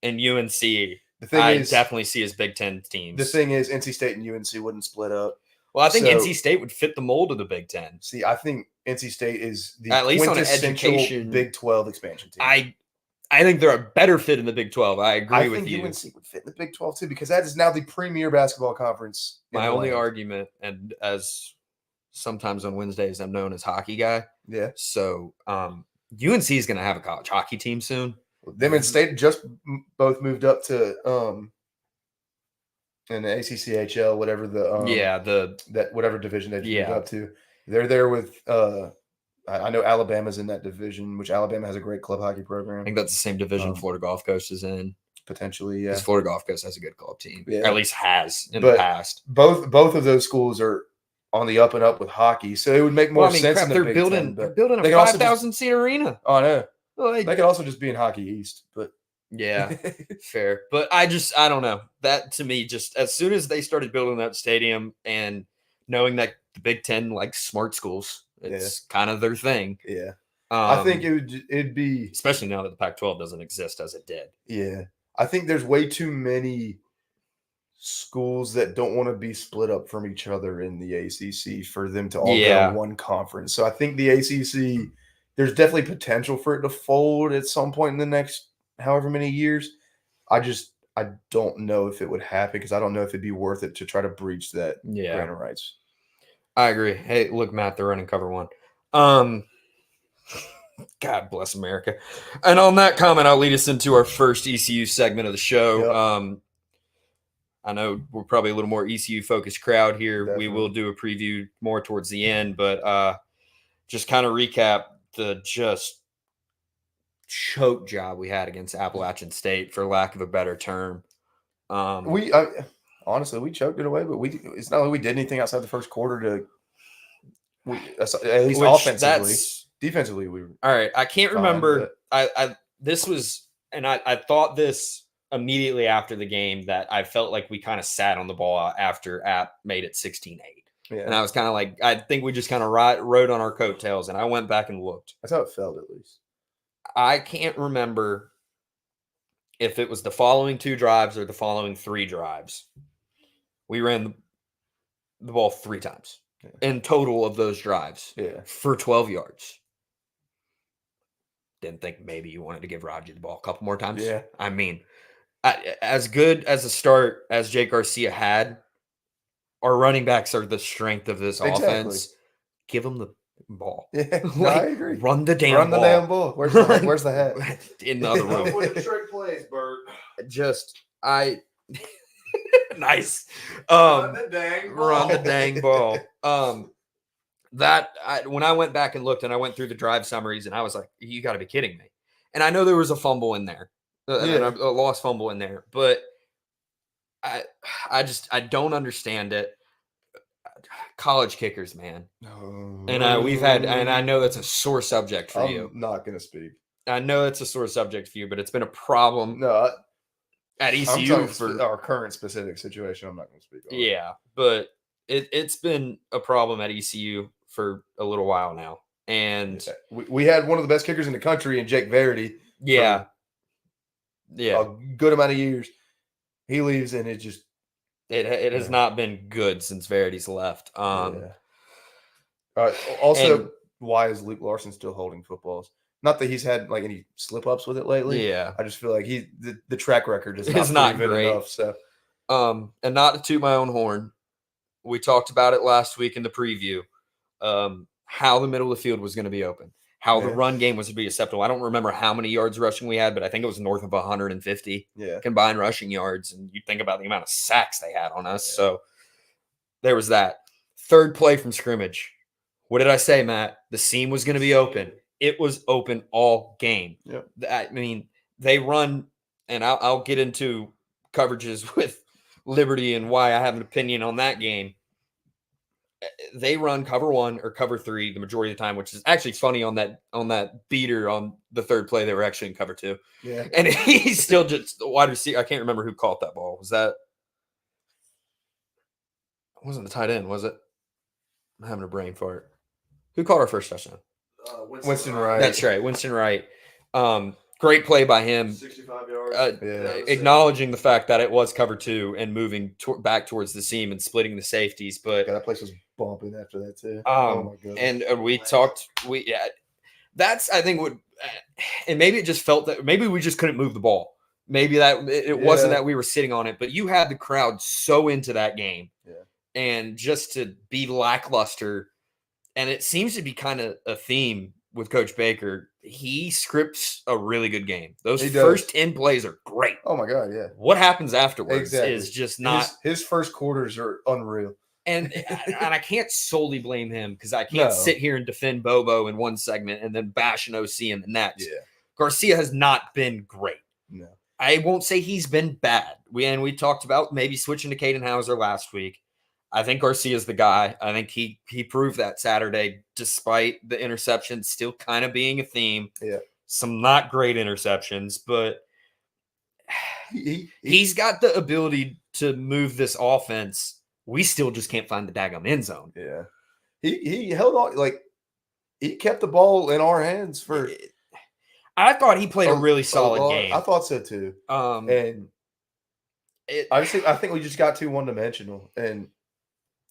and UNC. The thing definitely see as Big Ten teams. The thing is, NC State and UNC wouldn't split up. Well, I think NC State would fit the mold of the Big Ten. See, I think NC State is the at least on an education Big 12 expansion team. I think they're a better fit in the Big 12. I agree I with think you. UNC would fit in the Big 12 too because that is now the premier basketball conference. in My the only land. argument, and as sometimes on Wednesdays I'm known as hockey guy, Yeah. so UNC is going to have a college hockey team soon. Them and State just both moved up to in the ACCHL, whatever whatever division they moved up to. They're there with I know Alabama's in that division, which Alabama has a great club hockey program. I think that's the same division Florida Gulf Coast is in. Potentially, yeah. Because Florida Gulf Coast has a good club team, Yeah. or at least has in the past. Both of those schools are on the up and up with hockey, so it would make more sense. Crap, in the they're Big building 10, they're building a they could also 5,000 seat arena. Oh, I know. Well, They could also just be in Hockey East, but yeah, fair. But I don't know. That to me, just as soon as they started building that stadium and knowing that the Big Ten likes smart schools, it's kind of their thing. Yeah. I think it'd be, especially now that the Pac-12 doesn't exist as it did. Yeah. I think there's way too many schools that don't want to be split up from each other in the ACC for them to all go to one conference. So I think the ACC, there's definitely potential for it to fold at some point in the next however many years. I don't know if it would happen because I don't know if it'd be worth it to try to breach that grant of rights. I agree. Hey, look, Matt, they're running cover one. God bless America. And on that comment, I'll lead us into our first ECU segment of the show. Yep. I know we're probably a little more ECU focused crowd here. Definitely. We will do a preview more towards the end, but just kind of recap the just choke job we had against Appalachian State, for lack of a better term. Honestly, we choked it away, but it's not like we did anything outside the first quarter at least offensively. Defensively, we were all right. I can't remember. This was, and I thought this immediately after the game, that I felt like we kind of sat on the ball after App made it 16-8. Yeah. And I was kind of like, I think we just kind of rode on our coattails, and I went back and looked. That's how it felt, at least. I can't remember if it was the following 2 drives or the following 3 drives. We ran the ball 3 times in total of those drives for 12 yards. Didn't think maybe you wanted to give Raji the ball a couple more times. Yeah. I mean, as good as a start as Jake Garcia had, our running backs are the strength of this offense. Give them the ball. Yeah, I agree. Run the damn ball. Where's the hat? In the other room. With the trick plays, Bert. Nice. Run the dang ball. When I went back and looked, and I went through the drive summaries, and I was like, you got to be kidding me. And I know there was a fumble in there, and a lost fumble in there, but I don't understand it. College kickers, man. And I know that's a sore subject for you. I'm not going to speak. I know it's a sore subject for you, but it's been a problem at ECU for our current specific situation. I'm not going to speak on it. But it's been a problem at ECU for a little while now. And we had one of the best kickers in the country in Jake Verity. Yeah. A good amount of years. He leaves, and it just it has not been good since Verity's left. Also, why is Luke Larson still holding footballs? Not that he's had like any slip ups with it lately. Yeah. I just feel like the track record is not great enough. So and not to toot my own horn, we talked about it last week in the preview. How the middle of the field was going to be open, how the run game was to be acceptable. I don't remember how many yards rushing we had, but I think it was north of 150 combined rushing yards. And you think about the amount of sacks they had on us. So there was that. Third play from scrimmage. What did I say, Matt? The seam was going to be open. It was open all game. Yep. I mean, they run, and I'll get into coverages with Liberty and why I have an opinion on that game. They run cover 1 or cover 3 the majority of the time, which is actually funny on that beater on the third play. They were actually in cover 2. Yeah. And he's still just the wide receiver. I can't remember who caught that ball. It wasn't the tight end, was it? I'm having a brain fart. Who caught our first touchdown? Winston Wright. That's right. Winston Wright. Great play by him. 65 yards. Acknowledging the fact that it was cover 2 and moving back towards the seam and splitting the safeties. But that place was bumping after that too. Oh my god! And we talked. That's I think what and maybe it just felt that maybe we just couldn't move the ball. Maybe that it wasn't that we were sitting on it, but you had the crowd so into that game. Yeah. And just to be lackluster, and it seems to be kind of a theme with Coach Baker. He scripts a really good game. Those first 10 plays are great. Oh my God, yeah. What happens afterwards is just not. His first quarters are unreal. And I can't solely blame him because I can't sit here and defend Bobo in one segment and then bash an OC in the next. Yeah. Garcia has not been great. No. I won't say he's been bad. We talked about maybe switching to Caden Hauser last week. I think Garcia's the guy. I think he proved that Saturday, despite the interceptions still kind of being a theme. Yeah. Some not great interceptions, but he's got the ability to move this offense. We still just can't find the daggum end zone. Yeah. He held on, like, he kept the ball in our hands for. I thought he played a really solid game. I thought so too. And I think we just got too one-dimensional and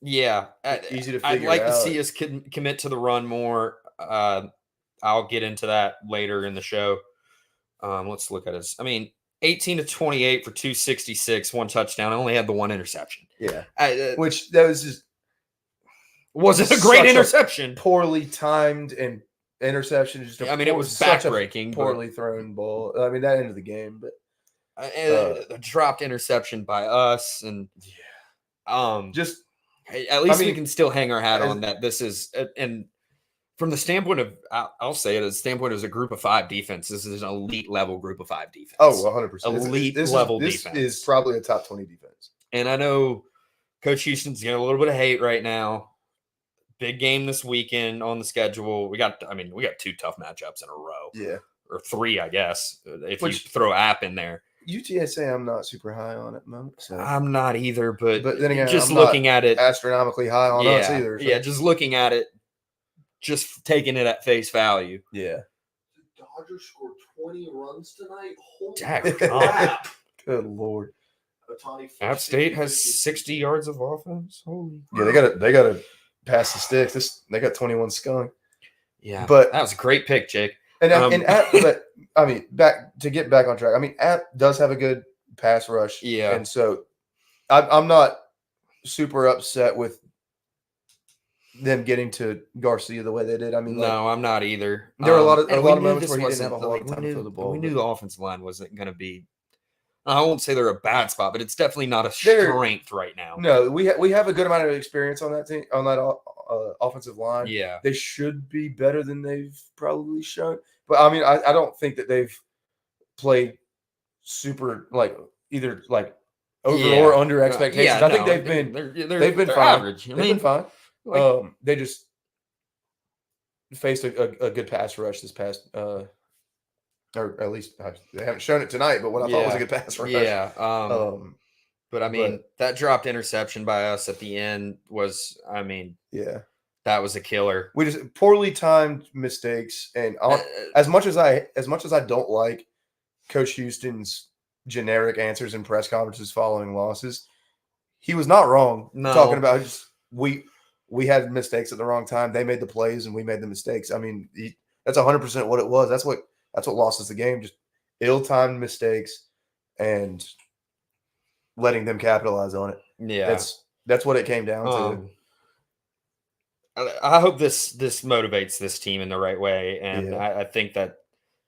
yeah, easy to figure I'd like out. to see us commit to the run more. I'll get into that later in the show. Let's look at his. 18 to 28 for 266, one touchdown. I only had the one interception. Yeah, which that was just wasn't a great interception. Poorly timed and interception. Just it was backbreaking, poorly thrown ball. That ended the game, but a dropped interception by us, and just at least we can still hang our hat on that. This is and. From the standpoint of, I'll say it as a standpoint as a group of 5 defense, this is an elite level group of 5 defense. Oh, 100%. Elite level defense. This is probably a top 20 defense. And I know Coach Houston's getting a little bit of hate right now. Big game this weekend on the schedule. We got 2 tough matchups in a row. Yeah. Or 3, I guess, if you throw App in there. UTSA, I'm not super high on at the moment. So. I'm not either, but then again, just I'm looking not at it. Astronomically high on us either. So. Yeah, just looking at it. Just taking it at face value. Yeah. The Dodgers scored 20 runs tonight. Holy crap. Good Lord. App State has 60 yards of offense. Holy. Yeah, they gotta pass the sticks. They got 21 skunk. Yeah. But that was a great pick, Jake. And App, back to get back on track. App does have a good pass rush. Yeah. And so I'm not super upset with them getting to Garcia the way they did. No, I'm not either. There were a lot of moments where he didn't have a whole lot of time to throw the ball. We knew the offensive line wasn't going to be. I won't say they're a bad spot, but it's definitely not a strength right now. No, we have a good amount of experience on that team, on that offensive line. Yeah, they should be better than they've probably shown. But I don't think that they've played super either over or under expectations. I think they've been fine. Average. They've been fine. They just faced a good pass rush this past, or at least they haven't shown it tonight. But what I thought was a good pass rush. Yeah. But that dropped interception by us at the end was, that was a killer. We just poorly timed mistakes, and as much as I don't like Coach Houston's generic answers in press conferences following losses, he was not wrong talking about just we had mistakes at the wrong time. They made the plays and we made the mistakes. That's 100% what it was. That's what lost us the game. Just ill-timed mistakes and letting them capitalize on it. Yeah. That's what it came down to. I hope this motivates this team in the right way. And I think that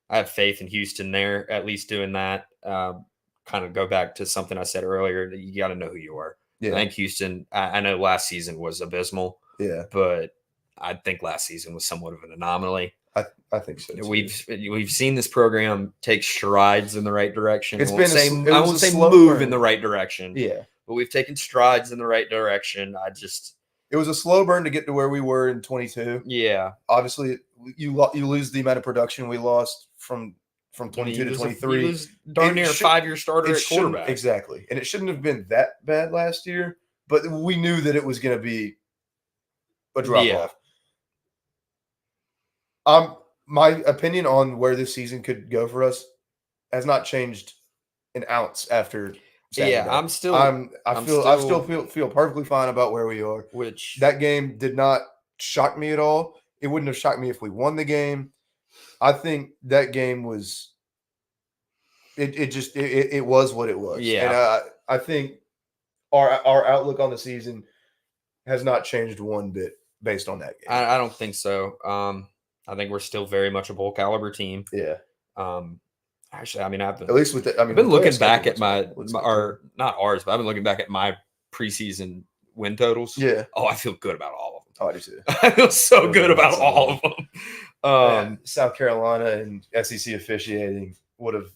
I have faith in Houston there, at least doing that. Kind of go back to something I said earlier, that you got to know who you are. Yeah. I think Houston, I know last season was abysmal. Yeah. But I think last season was somewhat of an anomaly. I think so too. We've seen this program take strides in the right direction. I won't say move in the right direction. Yeah. But we've taken strides in the right direction. It was a slow burn to get to where we were in 22. Yeah. Obviously, you lose the amount of production we lost from 22 to 23. You lose darn near a 5-year starter at quarterback. Exactly. And it shouldn't have been that bad last year, but we knew that it was going to be a drop-off. My opinion on where this season could go for us has not changed an ounce after Saturday. Yeah, I still feel perfectly fine about where we are. Which that game did not shock me at all. It wouldn't have shocked me if we won the game. I think that game was it was what it was. Yeah. And I think our outlook on the season has not changed one bit based on that game. I don't think so. I think we're still very much a bowl caliber team. Yeah. Actually, I mean, I've been, at least with the, I mean, I've been the looking playoff back schedule at looks or not ours, but I've been looking back at my preseason win totals. Yeah. Oh, I feel good about all of them. Oh, I do too. I feel so good about all of them. South Carolina and SEC officiating would have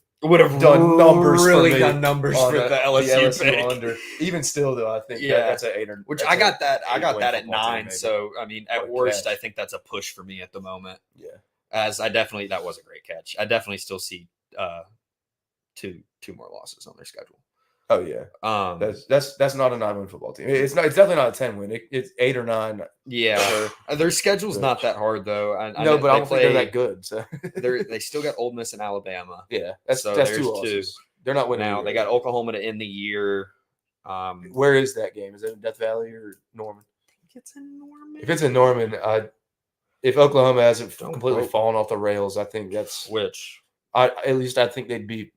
done numbers really for me done numbers on for the LSU pick. under. Even still, though, I think Yeah. that's an 8 or Which that's I got that. I eight got win that at football team, 9. maybe. So I mean, at What a worst, catch. I think that's a push for me at the moment. Yeah. As I definitely that was a great catch. I definitely still see two more losses on their schedule. Oh yeah. That's not a 9-win football team. It's definitely not a 10-win. It's 8 or 9. Yeah, their schedule's not that hard though. I No, know but I don't think they're that good. So they still got Ole Miss and Alabama. yeah, that's there's 2 losses. They're not winning Now either. they got Oklahoma to end the year. Where is that game? Is it in Death Valley or Norman? It's in Norman. If it's in Norman, if Oklahoma hasn't Don't completely quote. fallen off the rails, I think that's Which at least I think they'd be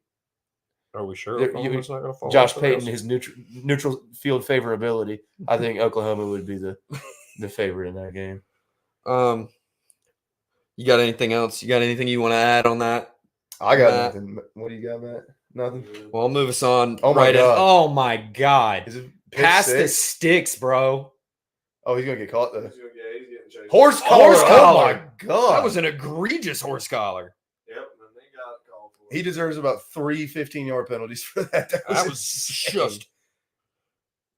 are we sure? They're- Oklahoma's not going to fall. Josh off the Payton, rails? his neutral field favorability. I think Oklahoma would be the favorite in that game. You got anything else? You got anything you want to add on that? I got Matt? nothing. What do you got, Matt? Nothing. Well, I'll move us on. Oh my right in. God. Oh my God! Is it pick Pass the 6? sticks, bro. Oh, he's gonna get caught though. He's getting chased. Horse collar. Horse Oh collar. my God! That was an egregious horse collar. Yep, and they got called for it. He deserves about 3 15-yard penalties for that. That That was insane.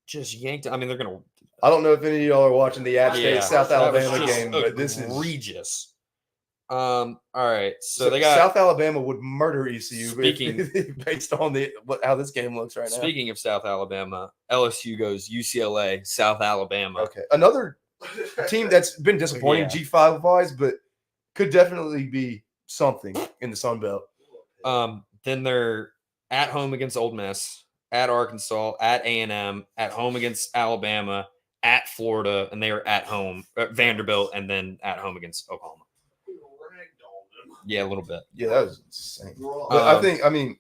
just yanked. I mean, they're gonna. I don't know if any of y'all are watching the App State South that was Alabama just game, but this is egregious. All right, so they got. South Alabama would murder ECU Speaking- based on how this game looks right now. Speaking of South Alabama, LSU goes UCLA, South Alabama. Okay, another team that's been disappointing Yeah. G5 wise, but could definitely be something in the Sun Belt. Then they're at home against Ole Miss, at Arkansas, at A&M, at home against Alabama, at Florida, and they are at home at Vanderbilt, and then at home against Oklahoma. Yeah, a little bit. Yeah, that was insane. Raw. But I mean,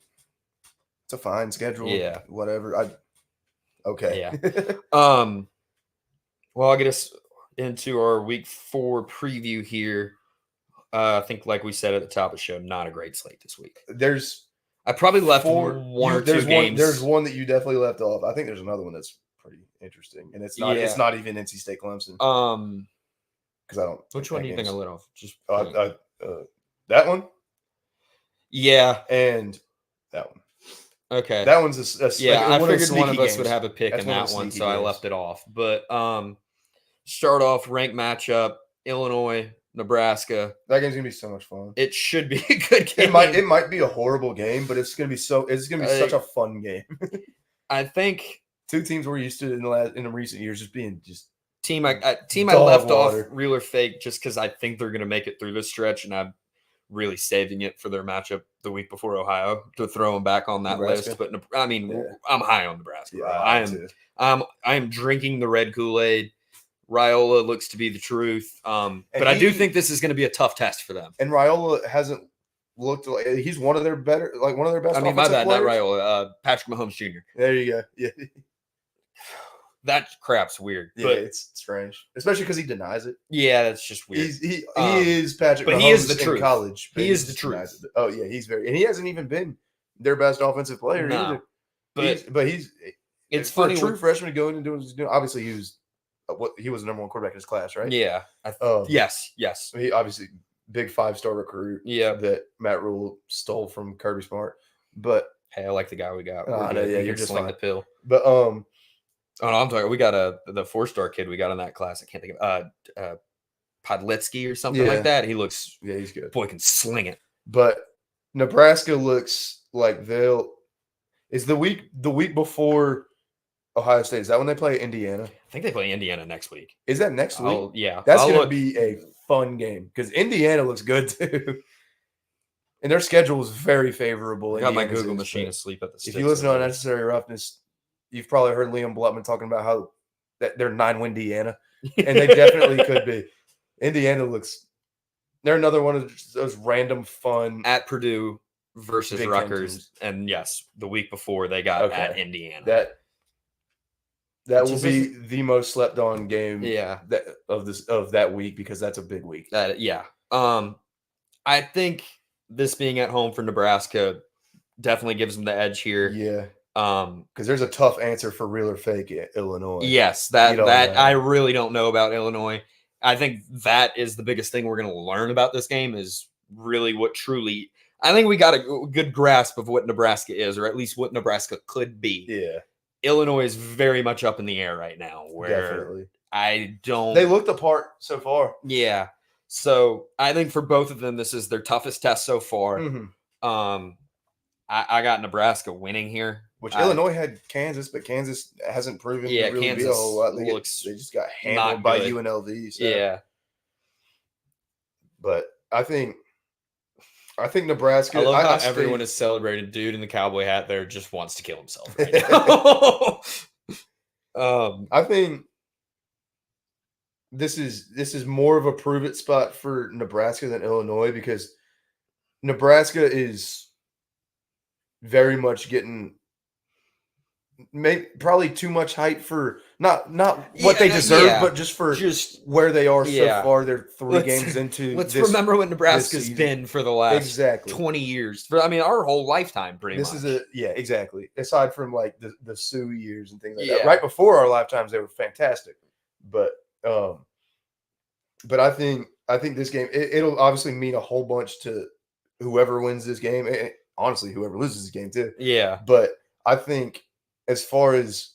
it's a fine schedule. Yeah. Whatever. Okay. Yeah. Well, I'll get us into our week 4 preview here. I think, like we said at the top of the show, not a great slate this week. There's I probably left 4 one or 2 there's games. There's one that you definitely left off. I think there's another one that's pretty interesting, and it's not. Yeah. It's not even NC State Clemson because I don't. Which one do you think I let off? Just that one yeah. and that one. Okay. That one's a Yeah, I one of the figured one of sneaky us would games. have a pick That's in one of that the one, sneaky so I games. left it off. But start off ranked matchup: Illinois, Nebraska. That game's gonna be so much fun. It should be a good game. It might be a horrible game, but it's gonna be such a fun game. I think 2 teams we're used to in the recent years just being just team I Dog left water. off real or fake just because I think they're gonna make it through this stretch, and I'm really saving it for their matchup the week before Ohio to throw them back on that Nebraska. list. But I mean, Yeah. I'm high on Nebraska. yeah. bro. I I am drinking the red Kool-Aid. Raiola looks to be the truth. But I do he- think this is going to be a tough test for them. And Raiola hasn't looked like he's one of their best. I mean, my offensive bad, not players. Raiola. Patrick Mahomes Jr. There you go. Yeah, That crap's weird. yeah, But it's strange, especially because he denies it. yeah, that's just weird. He Um, is Patrick, but Mahomes he is the in truth. college. but He is the denies truth. it. Oh yeah, he's and he hasn't even been their best offensive player No, either. but He's it's for funny. a true when- freshman to go in and do what he's doing. Obviously, he was he was the number 1 quarterback in his class, right? Yeah. Yes. He obviously big 5-star recruit. Yeah. that Matt Rule stole from Kirby Smart. But Hey, I like the guy we got. Oh, We're I know, good. yeah, We you're can just sling fine. the pill. but Oh no, I'm talking. We got the 4-star kid we got in that class. I can't think of Podletsky or something Yeah. like that. He looks yeah, he's good. boy can sling it. But Nebraska looks like is the week before Ohio State. Is that when they play Indiana? I think they play Indiana next week. Is that next week? Yeah, That's I'll going to look. be a fun game because Indiana looks good too. And their schedule is very favorable. I got my Indiana's Google is, machine but asleep at the If sticks you listen to over there. Unnecessary Roughness, you've probably heard Liam Blutman talking about how that they're 9-win Indiana, and they definitely could be. Indiana looks They're another one of those random fun. At Purdue versus Big Ten Rutgers, teams. and yes, the week before they got Okay. at Indiana. That will Just be the most slept on game yeah, of that week because that's a big week. yeah. I think this being at home for Nebraska definitely gives them the edge here. Yeah. Um, Because there's a tough answer for real or fake at Illinois. yes, You don't that know. I really don't know about Illinois. I think that is the biggest thing we're going to learn about this game is really what truly. I think we got a good grasp of what Nebraska is, or at least what Nebraska could be. Yeah. Illinois is very much up in the air right now. Where Definitely. I don't. They looked apart so far. Yeah. So I think for both of them, this is their toughest test so far. Mm-hmm. I got Nebraska winning here. Which Illinois had Kansas, but Kansas hasn't proven to really Kansas be a whole lot. They just got handled by good. UNLV. So. Yeah. But I think Nebraska. I love how everyone is celebrating. Dude in the cowboy hat there just wants to kill himself right now. I think this is more of a prove it spot for Nebraska than Illinois because Nebraska is very much getting probably too much hype for not what they deserve, but just for where they are so far. They're 3 games into. Let's remember what Nebraska's been for the last 20 years. Our whole lifetime, pretty much. This is exactly. Aside from like the Sioux years and things like that. Right before our lifetimes, they were fantastic. But I think this game it'll obviously mean a whole bunch to whoever wins this game. And honestly, whoever loses this game too. Yeah. But I think as far as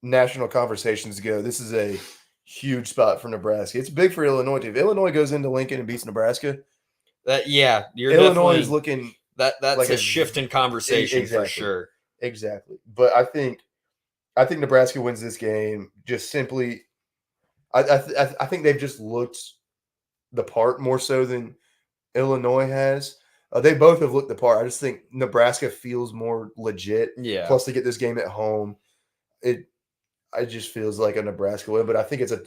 national conversations go, this is a huge spot for Nebraska. It's big for Illinois too. If Illinois goes into Lincoln and beats Nebraska, Illinois is looking that's like a shift in conversation exactly, for sure. Exactly. But I think Nebraska wins this game just simply. I think they've just looked the part more so than Illinois has. They both have looked the part. I just think Nebraska feels more legit. Yeah. Plus, they get this game at home. It just feels like a Nebraska win, but I think it's a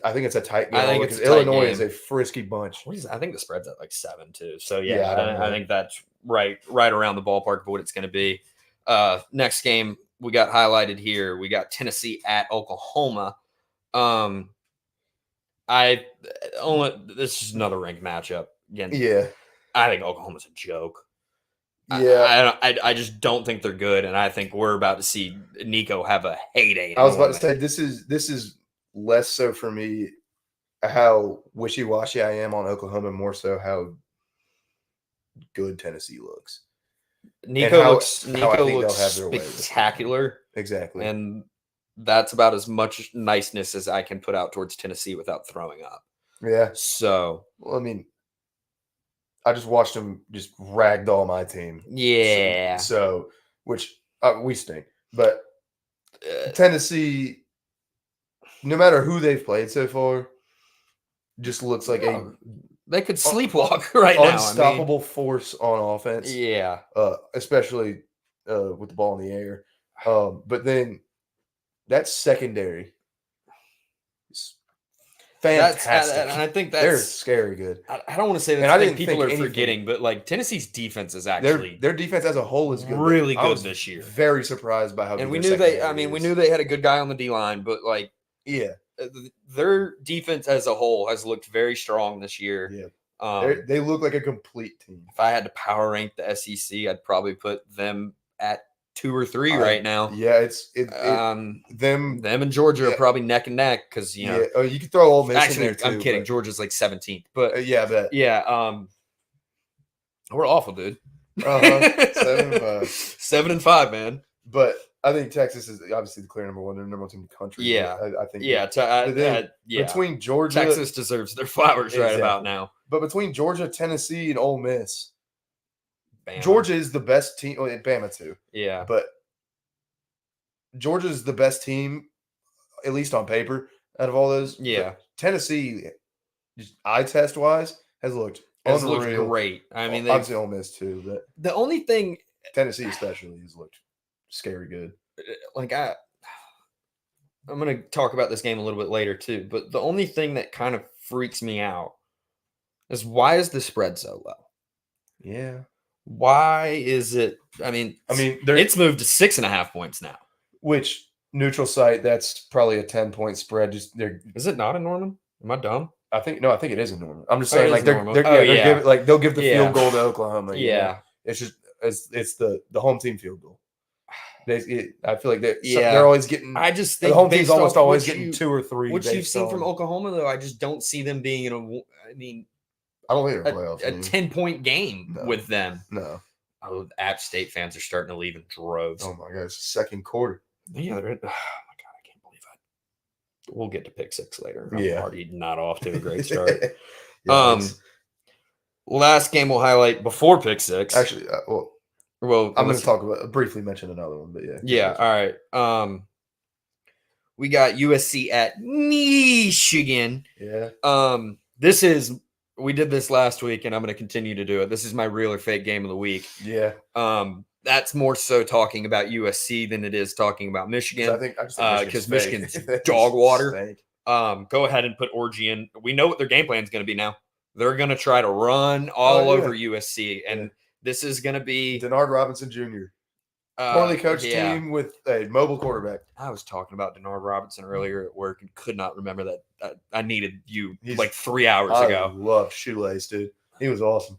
tight game. I think because Illinois is a frisky bunch. I think the spread's at like 7 too. So I think that's right around the ballpark of what it's going to be. Next game we got highlighted here. We got Tennessee at Oklahoma. This is another ranked matchup again. Yeah. I think Oklahoma's a joke. Yeah, I just don't think they're good, and I think we're about to see Nico have a heyday. I was about to say this is less so for me how wishy-washy I am on Oklahoma, more so how good Tennessee looks. Nico looks spectacular. Exactly, and that's about as much niceness as I can put out towards Tennessee without throwing up. Yeah. So, well, I mean, I just watched him just ragdoll my team. Yeah. So which we stink. But Tennessee, no matter who they've played so far, just looks like they could sleepwalk right now. Unstoppable force on offense. Yeah. Especially with the ball in the air. But then that secondary is fantastic. And I think they're scary good. I don't want to say that. I think people are forgetting, but like Tennessee's defense is actually their defense as a whole is good. Really good this year. Very surprised by how. And we knew we knew they had a good guy on the D line, but like their defense as a whole has looked very strong this year. Yeah, they look like a complete team. If I had to power rank the SEC, I'd probably put them at 2 or 3 right now. Yeah, them and Georgia are probably neck and neck because you know. Oh, you could throw Ole Miss in there too. I'm kidding. Georgia's like 17th, but I bet. Yeah, we're awful, dude. 7-5, man. But I think Texas is obviously the clear number 1. They're number 1 team in the country. Yeah, I think. Yeah, between Georgia, Texas deserves their flowers right about now. But between Georgia, Tennessee, and Ole Miss. Bama. Georgia is the best team. Well, Bama too. Yeah, but Georgia is the best team, at least on paper, out of all those. Yeah, but Tennessee, just eye test wise, has looked great. I mean, obviously Ole Miss too. But the only thing Tennessee especially has looked scary good. Like I'm going to talk about this game a little bit later too. But the only thing that kind of freaks me out is why is the spread so low? Yeah. Why is it? I mean, it's moved to 6.5 points now. Which neutral site? That's probably a 10-point spread. Is it not in Norman? Am I dumb? I think it is in Norman. I'm just saying, like they'll give the field goal to Oklahoma. Yeah, it's just it's the home team field goal. I feel like they're always getting. I just think the home team's almost always getting 2 or 3. What you've seen from Oklahoma, though, I just don't see them being in I don't think they're playoffs. A 10-point game with them. No. Oh, App State fans are starting to leave in droves. Oh my gosh, second quarter. Yeah, they're. Oh my god, I can't believe it. We'll get to pick 6 later. I'm already not off to a great start. Last game we'll highlight before pick 6. Actually, well, I'm going to briefly mention another one, but yeah. Yeah, all right. We got USC at Michigan. Yeah. We did this last week, and I'm going to continue to do it. This is my real or fake game of the week. Yeah. That's more so talking about USC than it is talking about Michigan. Because Michigan's dog water. Go ahead and put Orgy in. We know what their game plan is going to be now. They're going to try to run all over USC, and this is going to be Denard Robinson Jr. Poorly coached team with a mobile quarterback. I was talking about Denard Robinson earlier at work and could not remember that. I needed you like 3 hours ago. I love Shoelace, dude. He was awesome.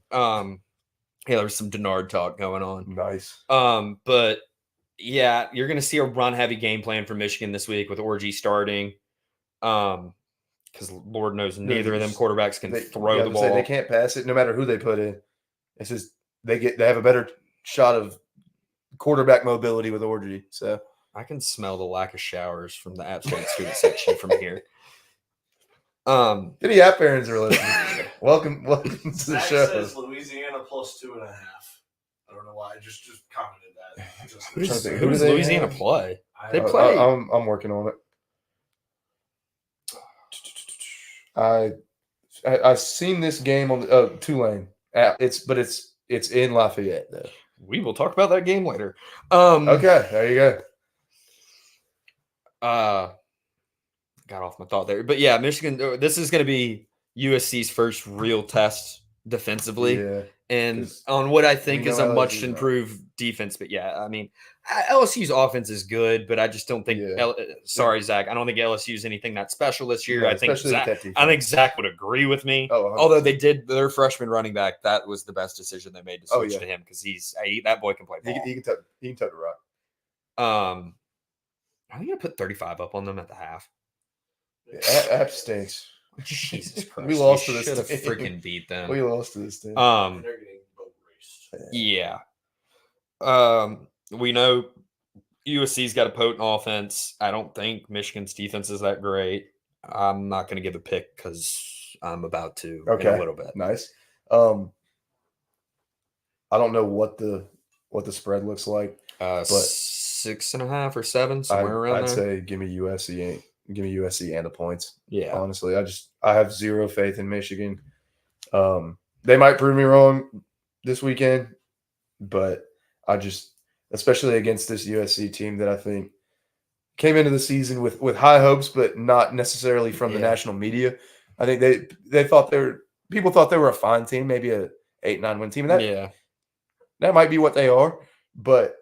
Yeah, there was some Denard talk going on. Nice. But yeah, you're going to see a run-heavy game plan for Michigan this week with Orgy starting. Because Lord knows neither of them quarterbacks can throw the ball. They can't pass it no matter who they put in. It's just they have a better shot of quarterback mobility with Orgy. So I can smell the lack of showers from the App State student section from here. Any App parents are listening. Welcome to the show. Says Louisiana plus 2.5. I don't know why. I just commented that. Who does Louisiana play? They play. I'm working on it. I've seen this game on Tulane. It's in Lafayette though. We will talk about that game later. Okay, there you go. Got off my thought there, but yeah, Michigan. This is going to be USC's first real test defensively, and on what I think is a much improved defense. But yeah, I mean, LSU's offense is good, but I just don't think. Sorry, Zach, I don't think LSU is anything that special this year. I think Zach would agree with me. Although they did their freshman running back, that was the best decision they made to switch to him because that boy can play ball. He can touch the rock. Are you gonna put 35 up on them at the half? App stinks. Jesus Christ. We lost to this team. Should have team. freaking beat them. We lost to this team. They're getting boat raced. Yeah. We know USC's got a potent offense. I don't think Michigan's defense is that great. I'm not going to give a pick because I'm about to in a little bit. Nice. I don't know what the spread looks like. But 6.5 or 7, somewhere around there. I'd say give me USC. Give me USC and the points. Yeah. Honestly, I have zero faith in Michigan. They might prove me wrong this weekend, but especially against this USC team that I think came into the season with high hopes, but not necessarily from the national media. I think people thought they were a fine team, maybe a 8-9 win team. That might be what they are, but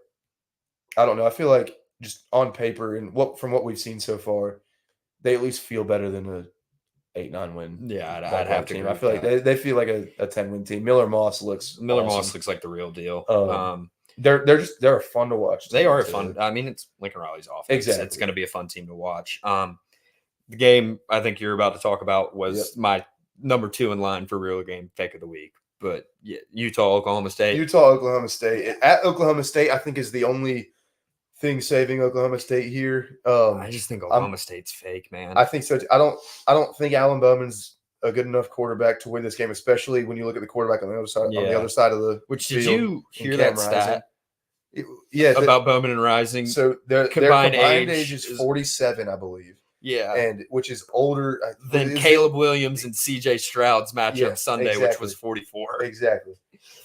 I don't know. I feel like just on paper and from what we've seen so far, they at least feel better than a 8-9 win. Yeah, I'd have to. I feel like they feel like a 10-win team. Miller Moss looks like the real deal. They're fun to watch. They are fun. I mean, it's Lincoln Riley's offense. Exactly. It's going to be a fun team to watch. The game I think you're about to talk about was my number 2 in line for real game fake of the week. But yeah, Oklahoma State. At Oklahoma State, I think is the only thing saving Oklahoma State here. I just think Oklahoma State's fake, man. I think so. I don't think Alan Bowman's a good enough quarterback to win this game, especially when you look at the quarterback on the other side. On the other side of the field. Did you hear that stat? About Bowman and Rising. So their combined age is 47, I believe. Yeah, and which is older than Caleb Williams and CJ Stroud's matchup Sunday, which was 44. Exactly,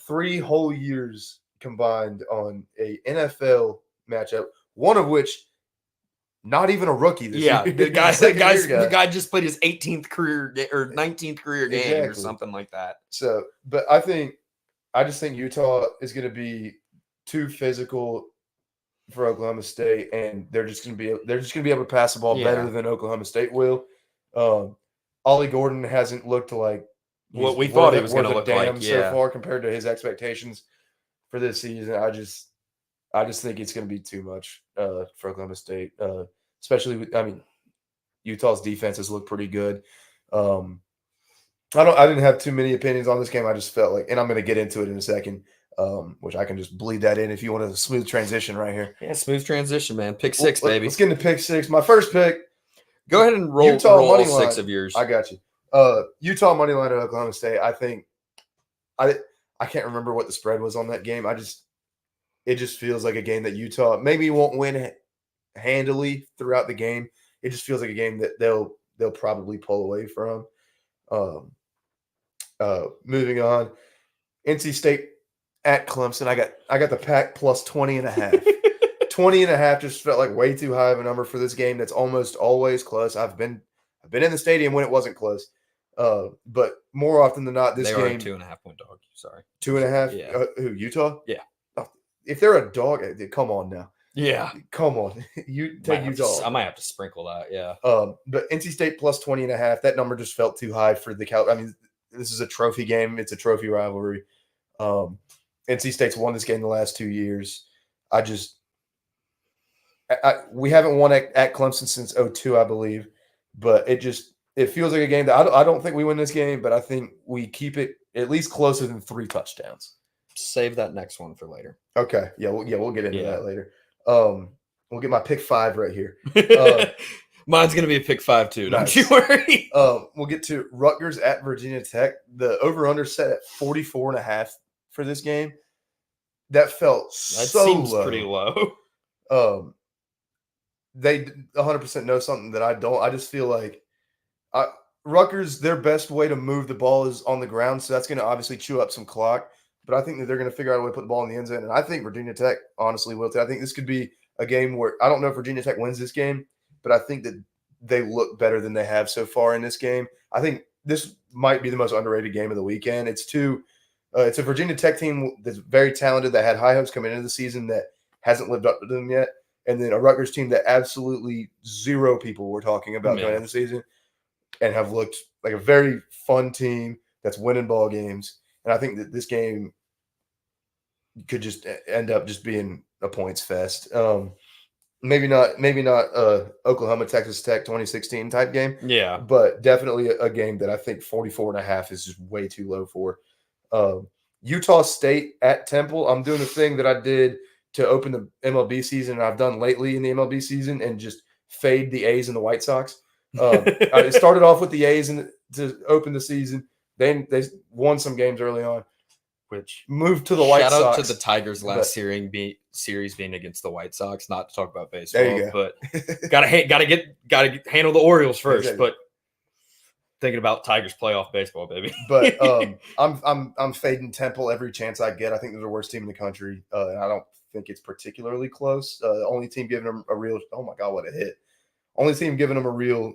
3 whole years combined on a NFL matchup, one of which not even a rookie this Yeah, year. the Second-year guy just played his 18th career or 19th career game or Exactly. something like that. So, but I just think Utah is going to be too physical for Oklahoma State, and they're just going to be able to pass the ball better than Oklahoma State will. Ollie Gordon hasn't looked like what we thought he was going to worth look a damn like. so far compared to his expectations for this season. I just think it's going to be too much for Oklahoma State, especially with, Utah's defenses look pretty good. I didn't have too many opinions on this game. I just felt like, and I'm going to get into it in a second, which I can just bleed that in if you want a smooth transition right here. Yeah, smooth transition, man. Pick six, baby. Let's get into pick six. My first pick. Go ahead and roll all six of yours. I got you. Utah money line at Oklahoma State. I think I can't remember what the spread was on that game. It just feels like a game that Utah maybe won't win handily throughout the game. It just feels like a game that they'll probably pull away from. Moving on, NC State at Clemson. I got the Pack plus 20.5. 20.5 just felt like way too high of a number for this game. That's almost always close. I've been in the stadium when it wasn't close. But more often than not, this they game are a 2.5 point dog. Sorry, 2.5. Yeah. Who, Utah? Yeah. If they're a dog, come on now. Yeah, come on. You take Utah. I might have to sprinkle that. Yeah. But NC State plus 20.5. That number just felt too high for the Cal. I mean, this is a trophy game. It's a trophy rivalry. NC State's won this game the last 2 years. We haven't won at Clemson since 2002, I believe. But it feels like a game that I don't think we win this game, but I think we keep it at least closer than 3 touchdowns. Save that next one for later. Okay. Yeah, we'll get into that later. We'll get my pick 5 right here. Mine's going to be a pick 5 too. Don't Nice. you worry. We'll get to Rutgers at Virginia Tech. The over-under set at 44.5 for this game. That felt That so seems low. pretty low. They 100% know something that I don't. I just feel like Rutgers, their best way to move the ball is on the ground, so that's going to obviously chew up some clock. But I think that they're going to figure out a way to put the ball in the end zone, and I think Virginia Tech honestly will too. I think this could be a game where I don't know if Virginia Tech wins this game, but I think that they look better than they have so far in this game. I think this might be the most underrated game of the weekend. It's a Virginia Tech team that's very talented, that had high hopes coming into the season that hasn't lived up to them yet, and then a Rutgers team that absolutely zero people were talking about going into the season and have looked like a very fun team that's winning ball games. And I think that this game could just end up just being a points fest. Maybe not Oklahoma, Texas Tech 2016 type game. Yeah. But definitely a game that I think 44.5 is just way too low for. Utah State at Temple. I'm doing the thing that I did to open the MLB season and I've done lately in the MLB season and just fade the A's and the White Sox. I started off with the A's to open the season. Then they won some games early on, which moved to the White Sox. Shout out to the Tigers last series being against the White Sox. Not to talk about baseball, there you go. But gotta handle the Orioles first. Exactly. But thinking about Tigers playoff baseball, baby. But I'm fading Temple every chance I get. I think they're the worst team in the country, and I don't think it's particularly close. The only team giving them a real what a hit. Only team giving them a real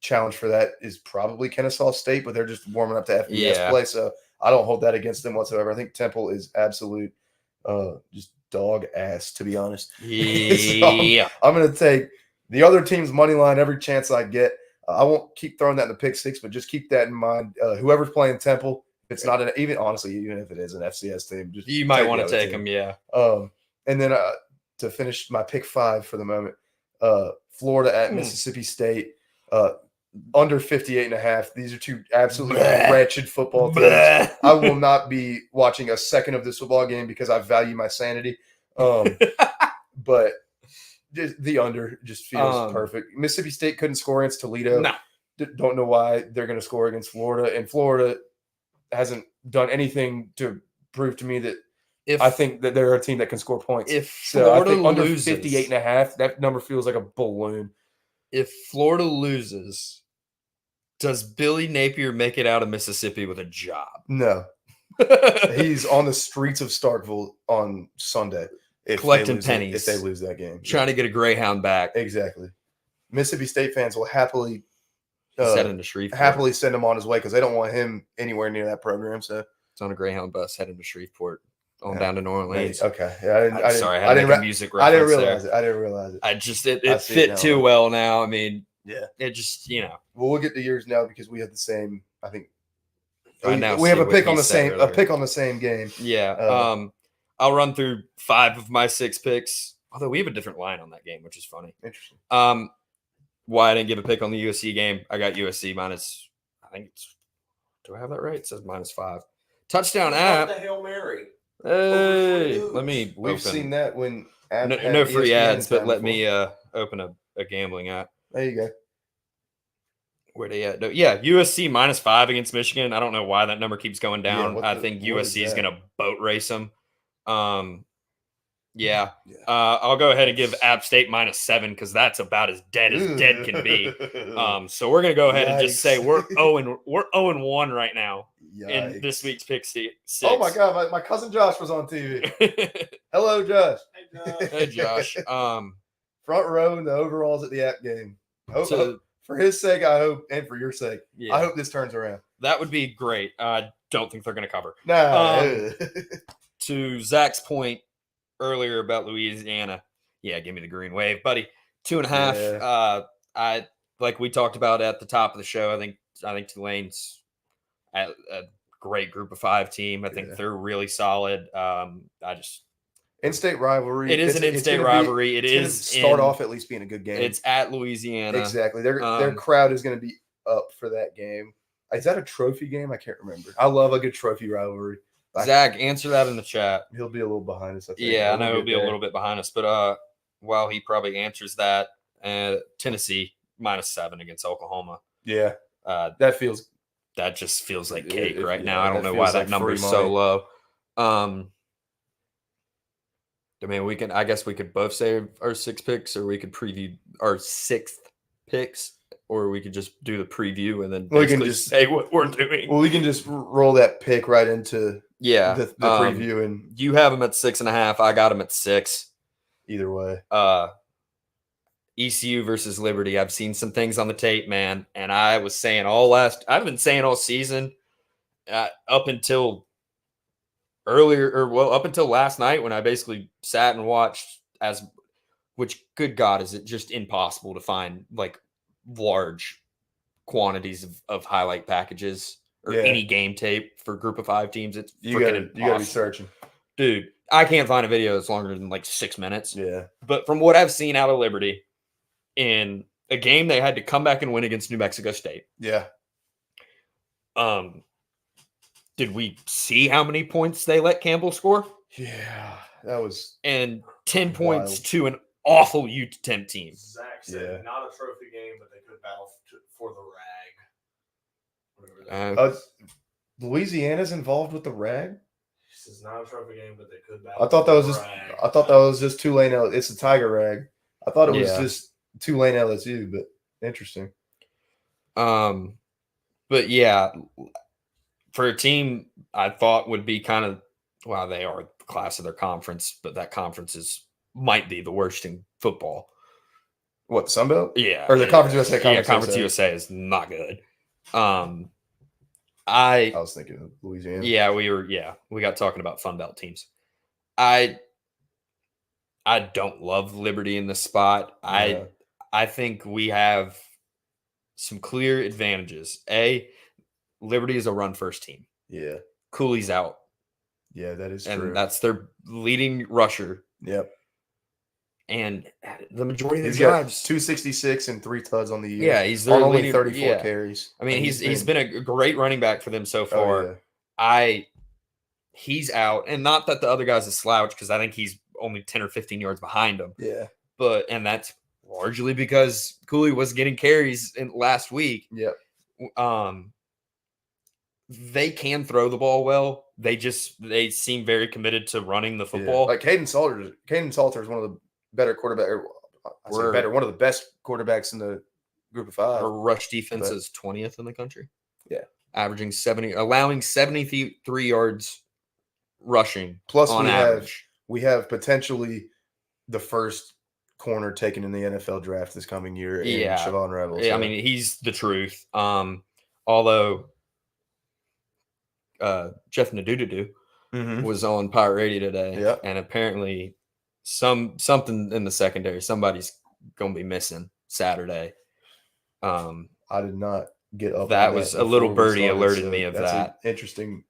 challenge for that is probably Kennesaw State, but they're just warming up to FBS play, so I don't hold that against them whatsoever. I think Temple is absolute just dog ass, to be honest. Yeah. So I'm going to take the other team's money line every chance I get. I won't keep throwing that in the pick 6, but just keep that in mind. Whoever's playing Temple, if it's not even if it is an FCS team, just you might want to take them, yeah. And then to finish my pick 5 for the moment, Florida at Mississippi State. Under 58.5. These are two absolutely wretched football teams. I will not be watching a second of this football game because I value my sanity. But just the under just feels perfect. Mississippi State couldn't score against Toledo. No. Don't know why they're going to score against Florida. And Florida hasn't done anything to prove to me that I think that they're a team that can score points. If Florida under loses, 58.5, that number feels like a balloon. If Florida loses, does Billy Napier make it out of Mississippi with a job? No. He's on the streets of Starkville on Sunday. collecting if pennies, they lose that game. trying to get a Greyhound back. Exactly. Mississippi State fans will happily He's heading to Shreveport. happily send him on his way because they don't want him anywhere near that program. So It's on a Greyhound bus heading to Shreveport, on Yeah. down to New Orleans. Okay. Yeah, I'm sorry, I had to make a music reference I didn't realize there. it. I didn't realize it. I just I it see it fit now. too well now. I mean, Yeah. it just Well, we'll get to yours now because we have the same. I think I now we have see a what pick he on the said same earlier. a pick on the same game. Yeah. I'll run through 5 of my 6 picks. Although we have a different line on that game, which is funny. Interesting. Why I didn't give a pick on the USC game? I got USC minus. I think it's. Do I have that right? It says -5. Touchdown app. The Hail Mary. Hey, let me. We've open. seen that when No free ESPN ads, but time let before. me open a gambling app. There you go. Where they at? No, yeah, USC -5 against Michigan. I don't know why that number keeps going down. what I the- think what is USC is that? going to boat race them. Yeah. Yeah. I'll go ahead and give App State -7 because that's about as dead can be. So we're going to go ahead and just say we're 0-1 right now in this Yikes. week's pick 6. Oh my God, my cousin Josh was on TV. Hello, Josh. Hey Josh. Front row in the overalls at the app game. So- For his sake, I hope, and for your sake, Yeah, I hope this turns around. that would be great. I don't think they're going to cover. Nah. To Zach's point earlier about Louisiana, yeah, give me the green wave, buddy. 2.5. Yeah. I like we talked about at the top of the show. I think Tulane's a great group of 5 team. I think Yeah. they're really solid. In-state rivalry. It is an in-state rivalry. It is start off at least being a good game. It's at Louisiana. Exactly. Their crowd is going to be up for that game. Is that a trophy game? I can't remember. I love a good trophy rivalry. Zach, answer that in the chat. He'll be a little behind us. I think. Yeah, I know We'll he'll get be a there. little bit behind us, but while he probably answers that, Tennessee -7 against Oklahoma. Yeah, That just feels like cake It- right yeah, now. I don't that know why feels that like number free is so money. low. I mean, I guess we could both say our 6 picks, or we could preview our 6th picks, or we could just do the preview and then We can basically just- say what we're doing. Well, we can just roll that pick right into Yeah, the preview, and you have them at 6.5. I got them at 6. either way, ECU versus Liberty. I've seen some things on the tape, man, and I've been saying all season, up until up until last night when I basically sat and watched which good God, is it just impossible to find like large quantities of highlight packages or Yeah. any game tape for group of 5 teams. It's you freaking gotta be impossible. searching. Dude, I can't find a video that's longer than like 6 minutes. Yeah, But from what I've seen out of Liberty in a game they had to come back and win against New Mexico State. yeah. Did we see how many points they let Campbell score? Yeah, that was And 10 points Wild. to an awful UTEP team. Zach said Yeah. not a trophy game, but they could battle for the rag. Whatever that Louisiana's involved with the rag. He says not a trophy game, but they could battle. I thought that for was the just. rag. I thought that was just Tulane. It's a Tiger rag. I thought it was Yeah. just Tulane LSU, but interesting. But yeah, for a team I thought would be kind of, well, they are the class of their conference, but that conference might be the worst in football. What, the Sun Belt? Yeah. Or the Conference USA? Yeah, Conference USA is not good. I was thinking of Louisiana. we got talking about Fun Belt teams. I don't love Liberty in this spot. Yeah. I think we have some clear advantages. Liberty is a run first team. Yeah. Cooley's out, Yeah, that is and true. that's their leading rusher. Yep. And the majority of He's the got drives, 266 and 3 tuds on the year. yeah, he's on their only leading, 34 yeah. carries. I mean, And he's been a great running back for them so far. yeah. He's out, and not that the other guy's a slouch, because I think he's only 10 or 15 yards behind him. Yeah. And that's largely because Cooley was getting carries last week. Yep. They can throw the ball well. They seem very committed to running the football. Like Caden Salter is one of the better quarterbacks. One of the best quarterbacks in the group of 5. Our rush defense is 20th in the country. Yeah. Allowing 73 yards rushing Plus on average. we have potentially the first corner taken in the NFL draft this coming year in Siobhan Rebel. Yeah, I mean, he's the truth. Although Jeff Nadududu was on Pirate Radio today, and apparently something in the secondary, somebody's going to be missing Saturday. I did not get up. That was a little birdie alerted me of that. Interesting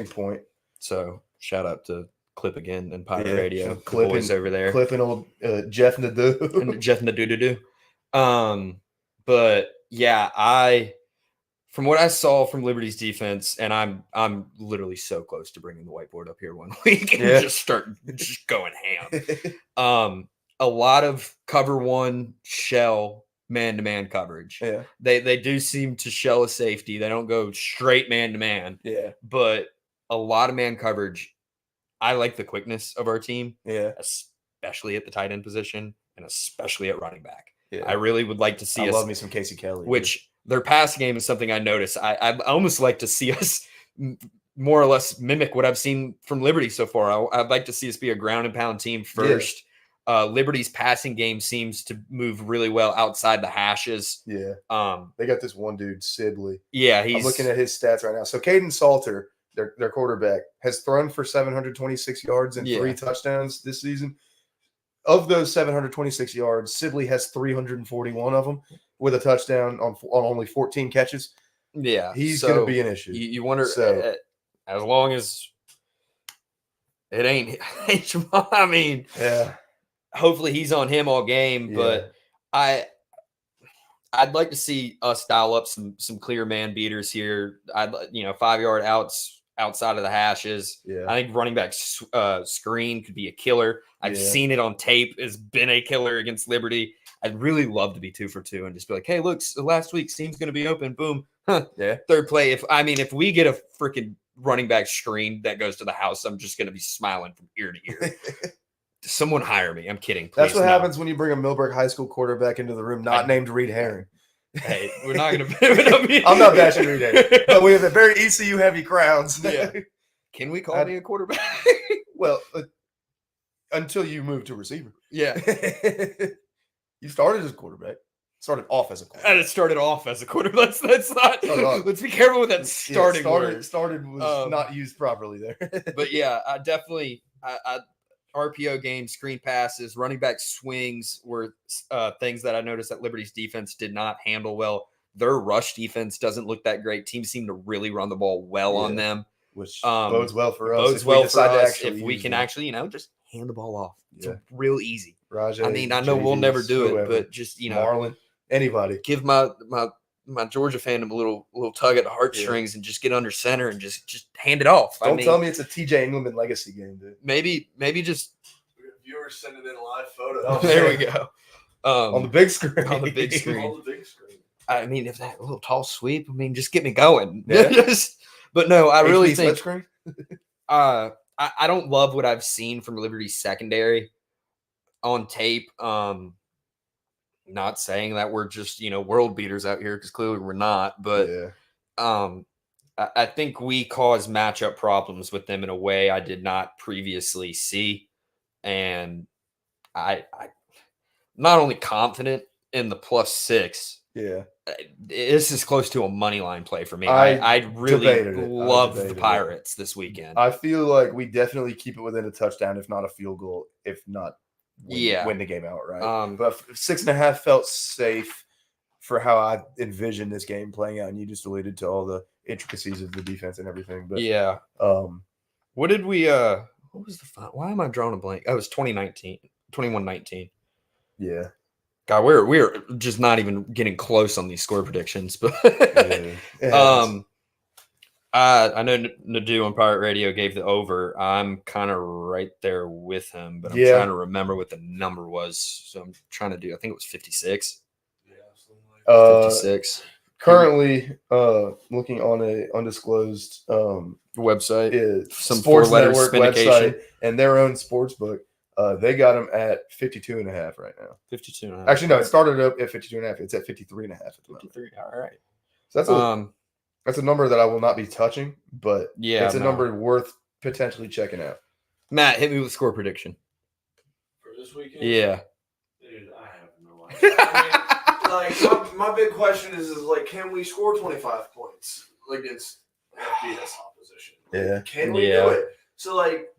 point. So shout out to Clip again and Pirate Radio, Clipping, boys over there, clipping old Jeff Nadududu. and Jeff Nadududu. But yeah, from what I saw from Liberty's defense, and I'm literally so close to bringing the whiteboard up here one week and just going ham. A lot of cover one shell man-to-man coverage. Yeah. They do seem to shell a safety. They don't go straight man-to-man. Yeah. But a lot of man coverage. I like the quickness of our team. Yeah. Especially at the tight end position and especially at running back. Yeah. I really would like to see us. I love me some Casey Kelly. Which their passing game is something I notice. I almost like to see us more or less mimic what I've seen from Liberty so far. I'd like to see us be a ground and pound team first. Liberty's passing game seems to move really well outside the hashes. Yeah. They got this one dude, Sibley. Yeah, I'm looking at his stats right now. So Caden Salter, their quarterback, has thrown for 726 yards and 3 touchdowns this season. Of those 726 yards, Sibley has 341 of them with a touchdown on only 14 catches. Yeah, he's going to be an issue. You wonder, as long as it ain't, I mean, hopefully he's on him all game. But I'd like to see us dial up some clear man beaters here. 5-yard outs outside of the hashes. Yeah. I think running back screen could be a killer. I've seen it on tape. It's been a killer against Liberty. I'd really love to be 2 for 2 and just be like, hey, look, last week's team's going to be open. Boom. Third play. If we get a freaking running back screen that goes to the house, I'm just going to be smiling from ear to ear. Someone hire me. I'm kidding. Please, that's what happens when you bring a Millbrook High School quarterback into the room, named Reed Herring. Hey, we're not going to. I'm not bashing Reed Herring, but we have a very ECU heavy crowds. Yeah. Can we call me a quarterback? Well, until you move to receiver. Yeah. You started as a quarterback. Started off as a quarterback. And it started off as a quarterback. Let's not. Let's be careful with that starting word. Started was not used properly there. But yeah, I definitely. RPO games, screen passes, running back swings were things that I noticed that Liberty's defense did not handle well. Their rush defense doesn't look that great. Teams seem to really run the ball well on them, which bodes well for us. Bodes well for us if we can actually, just hand the ball off. It's real easy. Rajay, I mean, I know we'll never do it, but just Marlon, anybody, give my Georgia fandom a little tug at the heartstrings and just get under center and just hand it off. Don't tell me it's a TJ Engelman legacy game, dude. Maybe just viewers sending in live photos. Oh, there we go. On the big screen. On the big screen. On the big screen. I mean, if that little tall sweep, just get me going. Yeah. But no, I really think I don't love what I've seen from Liberty's secondary on tape. Not saying that we're just, world beaters out here because clearly we're not. But I think we cause matchup problems with them in a way I did not previously see. And I'm not only confident in the +6. Yeah. This is close to a money line play for me. I really love the Pirates this weekend. I feel like we definitely keep it within a touchdown, if not a field goal, if not win the game outright. But 6.5 felt safe for how I envisioned this game playing out, and you just alluded to all the intricacies of the defense and everything. But what did we what was the final? Why am I drawing a blank? Oh, it was 21-19. Yeah. God, we're just not even getting close on these score predictions. But I know Nadu on Pirate Radio gave the over. I'm kind of right there with him, but I'm trying to remember what the number was. So I'm trying to do. I think it was 56. Yeah, something like 56. Currently, looking on a undisclosed website, some sports network website, and their own sports book. They got them at 52.5 right now. 52.5. Actually, no, it started up at 52.5. It's at 53.5 at the moment. 53. All right. So that's a number that I will not be touching, but it's a number worth potentially checking out. Matt, hit me with score prediction. For this weekend? Yeah. Dude, I have no idea. I mean, my big question is like, can we score 25 points against FBS opposition? Yeah. Can we do it? So, like,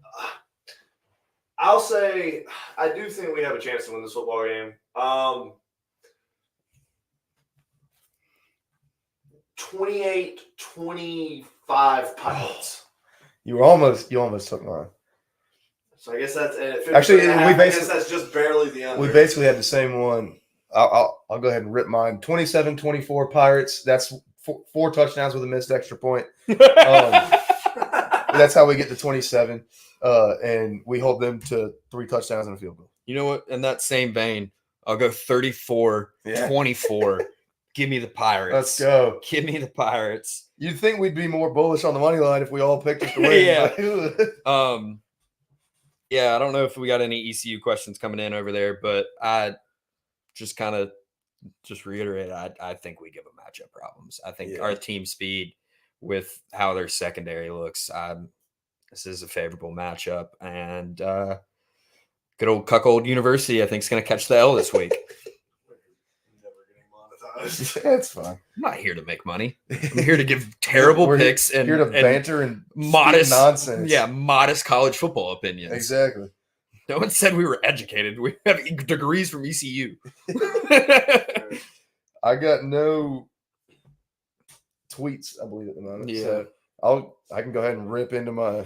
I'll say I do think we have a chance to win this football game. 28-25 Pirates. You almost took mine. So I guess that's actually that's just barely the under. We basically had the same one. I'll go ahead and rip mine. 27-24 Pirates. That's 4 touchdowns with a missed extra point. That's how we get to 27. And we hold them to 3 touchdowns and a field goal. You know what? In that same vein, I'll go 34-24. Give me the Pirates. Let's go. Give me the Pirates. You'd think we'd be more bullish on the money line if we all picked us to win. Yeah. Yeah, I don't know if we got any ECU questions coming in over there, but I just kind of reiterate, I think we give them matchup problems. I think our team speed with how their secondary looks, this is a favorable matchup. And good old Cuckold University, I think, is going to catch the L this week. That's fine. I'm not here to make money. I'm here to give terrible picks and here to banter and modest nonsense. Yeah, modest college football opinions. Exactly. No one said we were educated. We have degrees from ECU. I got no tweets, I believe, at the moment. Yeah. So I can go ahead and rip into my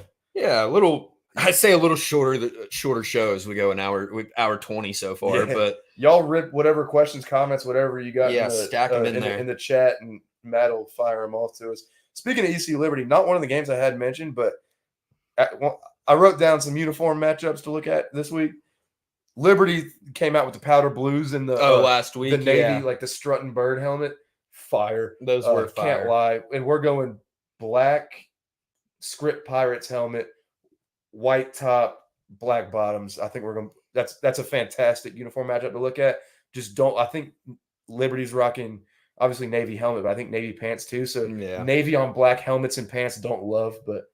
I'd say a little shorter show as we go an hour with hour 20 so far, but y'all rip whatever questions, comments, whatever you got. Stack them in there in the chat, and Matt will fire them off to us. Speaking of ECU Liberty, not one of the games I had mentioned, but I wrote down some uniform matchups to look at this week. Liberty came out with the powder blues and the last week, the Navy, like the strutting bird helmet. Fire. Those were fire. Can't lie. And we're going black script Pirates helmet, white top, black bottoms. I think we're going. That's a fantastic uniform matchup to look at. I think Liberty's rocking obviously Navy helmet, but I think Navy pants too. So Navy on black helmets and pants don't love. But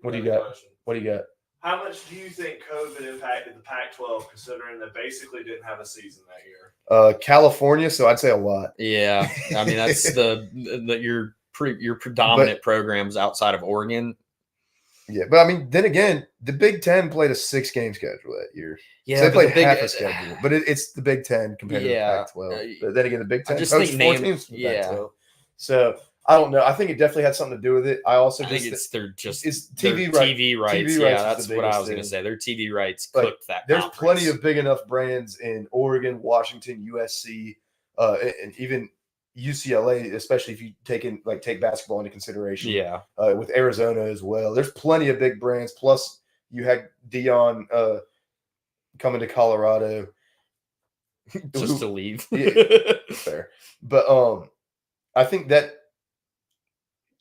what do you got? What do you got? How much do you think COVID impacted the Pac-12, considering they basically didn't have a season that year? California, so I'd say a lot. Yeah, I mean that's your predominant programs outside of Oregon. Yeah, but I mean, then again, the Big Ten played a 6-game schedule that year. Yeah, so they played half a schedule, but it's the Big Ten compared to the Pac-12. But then again, the Big Ten I just think 4 teams from the Pac-12. So I don't know. I think it definitely had something to do with it. I think it's TV rights. TV rights. Yeah, that's what I was going to say. Their TV rights cooked that. There's plenty of big enough brands in Oregon, Washington, USC, and even UCLA, especially if you take basketball into consideration. Yeah, with Arizona as well. There's plenty of big brands. Plus, you had Dion coming to Colorado just to leave. Yeah, fair, but I think that.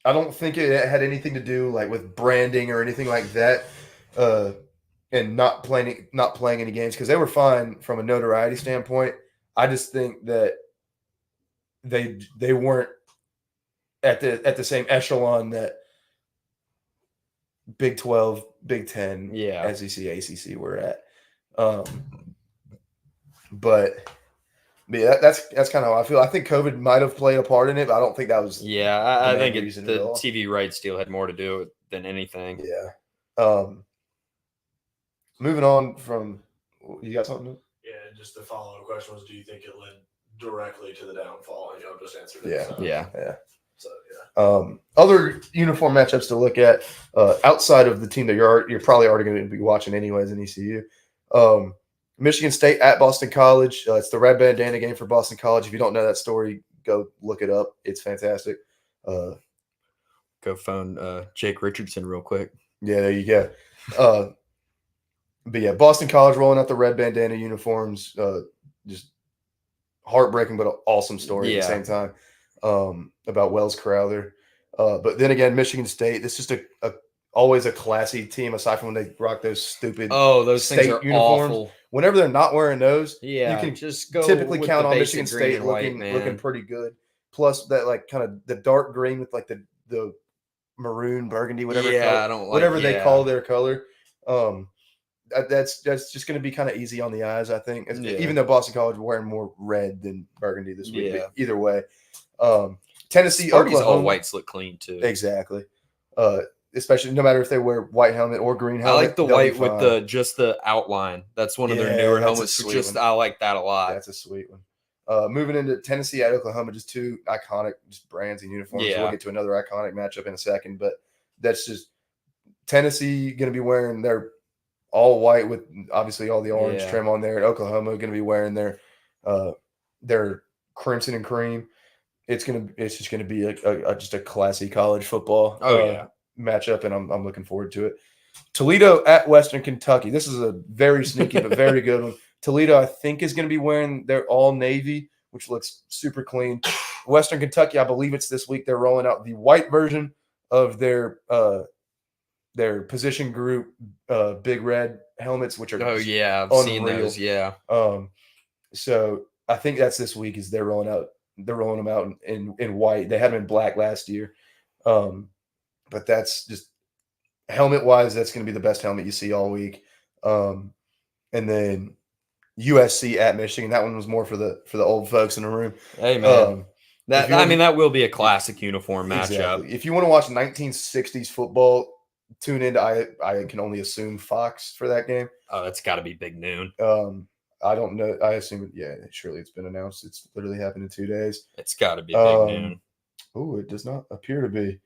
I don't think it had anything to do with branding or anything like that, and not playing any games because they were fine from a notoriety standpoint. I just think that they weren't at the same echelon that Big 12, Big 10, SEC, ACC were at. But yeah, that's kind of how I feel. I think COVID might have played a part in it, but I don't think that was. Yeah, I think the TV rights deal had more to do with it than anything. Yeah. Moving on from, you got something? Yeah, just the follow-up question was, do you think it led directly to the downfall? And y'all just answered it. Yeah. So yeah. Other uniform matchups to look at outside of the team that you're probably already going to be watching anyways in ECU. Michigan State at Boston College. It's the red bandana game for Boston College. If you don't know that story, go look it up. It's fantastic. Go phone Jake Richardson real quick. Yeah, there you go. But yeah, Boston College rolling out the red bandana uniforms. Just heartbreaking, but an awesome story at the same time about Wells Crowther. But then again, Michigan State. This is just always a classy team, aside from when they rock those stupid those state things are uniforms. Awful. Whenever they're not wearing those, you can just go typically with count the on basic Michigan green State and white, looking pretty good. Plus that kind of the dark green with the maroon burgundy, whatever. Yeah, I don't like. Whatever they call their color. That's just going to be kind of easy on the eyes, I think. Yeah. Even though Boston College wearing more red than burgundy this week, Yeah. but either way, Tennessee, Sparty's Oklahoma, all whites look clean too. exactly. Especially no matter if they wear white helmet or green I helmet. like the white with the outline. That's one of their newer helmets. I like that a lot. That's a sweet one. Moving into Tennessee at Oklahoma, just two iconic brands and uniforms. Yeah. We'll get to another iconic matchup in a second, but that's just Tennessee going to be wearing their all white with obviously all the orange trim on there. Oklahoma going to be wearing their crimson and cream. It's just going to be just a classy college football matchup, and I'm looking forward to it. Toledo at Western Kentucky. This is a very sneaky but very good one. Toledo, I think, is going to be wearing their all navy, which looks super clean. Western Kentucky, I believe it's this week. They're rolling out the white version of their position group big red helmets, which are I've unreal. seen those. Yeah. So I think that's this week. Is they're rolling them out in white. They had them in black last year, but that's just helmet wise. That's going to be the best helmet you see all week. And then USC at Michigan. That one was more for the old folks in the room. Hey man, that will be a classic uniform matchup. Exactly. If you want to watch 1960s football, tune into I can only assume Fox for that game. Oh, that's got to be big noon. I don't know. I assume surely it's been announced. It's literally happened in 2 days. It's got to be big noon. Oh, it does not appear to be.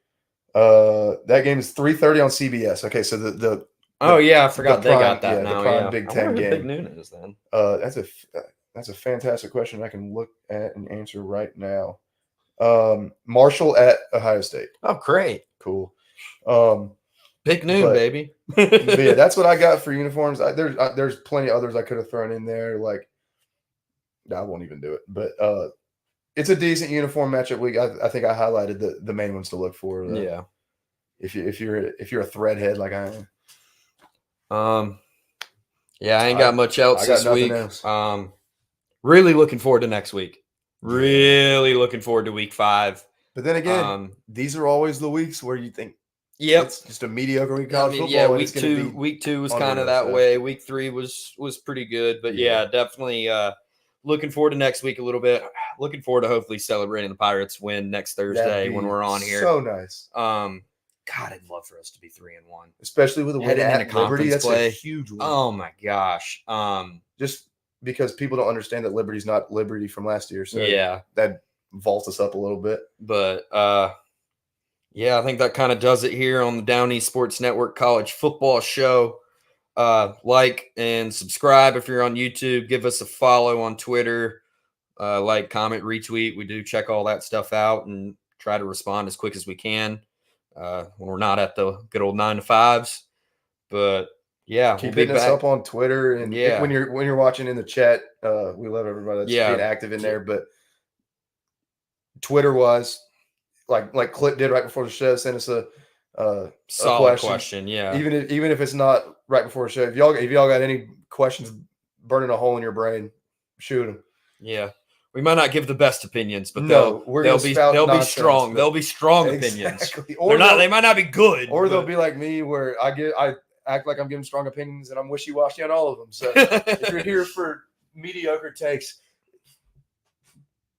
That game is 3:30 on CBS. Okay, so I forgot they got that now. The prime Big Ten game. Big noon is then. That's a fantastic question I can look at and answer right now. Marshall at Ohio State. Oh, great. Cool. Big noon, baby. But yeah, that's what I got for uniforms. There's plenty of others I could have thrown in there. Like, I won't even do it. But it's a decent uniform matchup week. I think I highlighted the main ones to look for. Yeah. If you're a threadhead like I am. I ain't got much else this week. Really looking forward to next week. Really looking forward to week 5. But then again, these are always the weeks where you think, it's just a mediocre week of college football. Yeah, week two was kind of that way. Week 3 was pretty good, but definitely looking forward to next week a little bit. Looking forward to hopefully celebrating the Pirates win next Thursday when we're on here. So nice. God, I'd love for us to be 3-1, especially with the win at Liberty. That's play. A huge win. Oh my gosh! Just because people don't understand that Liberty's not Liberty from last year, so that vaults us up a little bit. But I think that kind of does it here on the Down East Sports Network College Football Show. Like and subscribe if you're on YouTube. Give us a follow on Twitter. Like, comment, retweet. We do check all that stuff out and try to respond as quick as we can when we're not at the good old 9 to 5s. But keep hitting us up on Twitter and when you're watching in the chat. We love everybody that's being active in there. But Twitter wise, like Clip did right before the show, send us a solid question. Yeah, even if it's not right before the show, if y'all got any questions burning a hole in your brain, shoot them. Yeah. We might not give the best opinions, but they'll be strong. They'll be strong opinions. Or they might not be good. Or they'll be like me, where I act like I'm giving strong opinions and I'm wishy-washy on all of them. So if you're here for mediocre takes,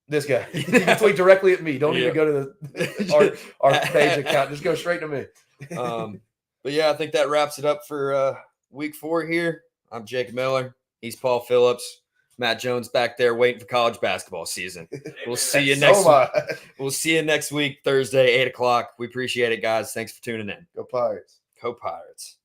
this guy, you can tweet directly at me. Don't even go to our page account. Just go straight to me. But I think that wraps it up for week 4 here. I'm Jake Miller. He's Paul Phillips. Matt Jones back there waiting for college basketball season. We'll see you next week. We'll see you next week, Thursday, 8:00. We appreciate it, guys. Thanks for tuning in. Go Pirates. Go Pirates.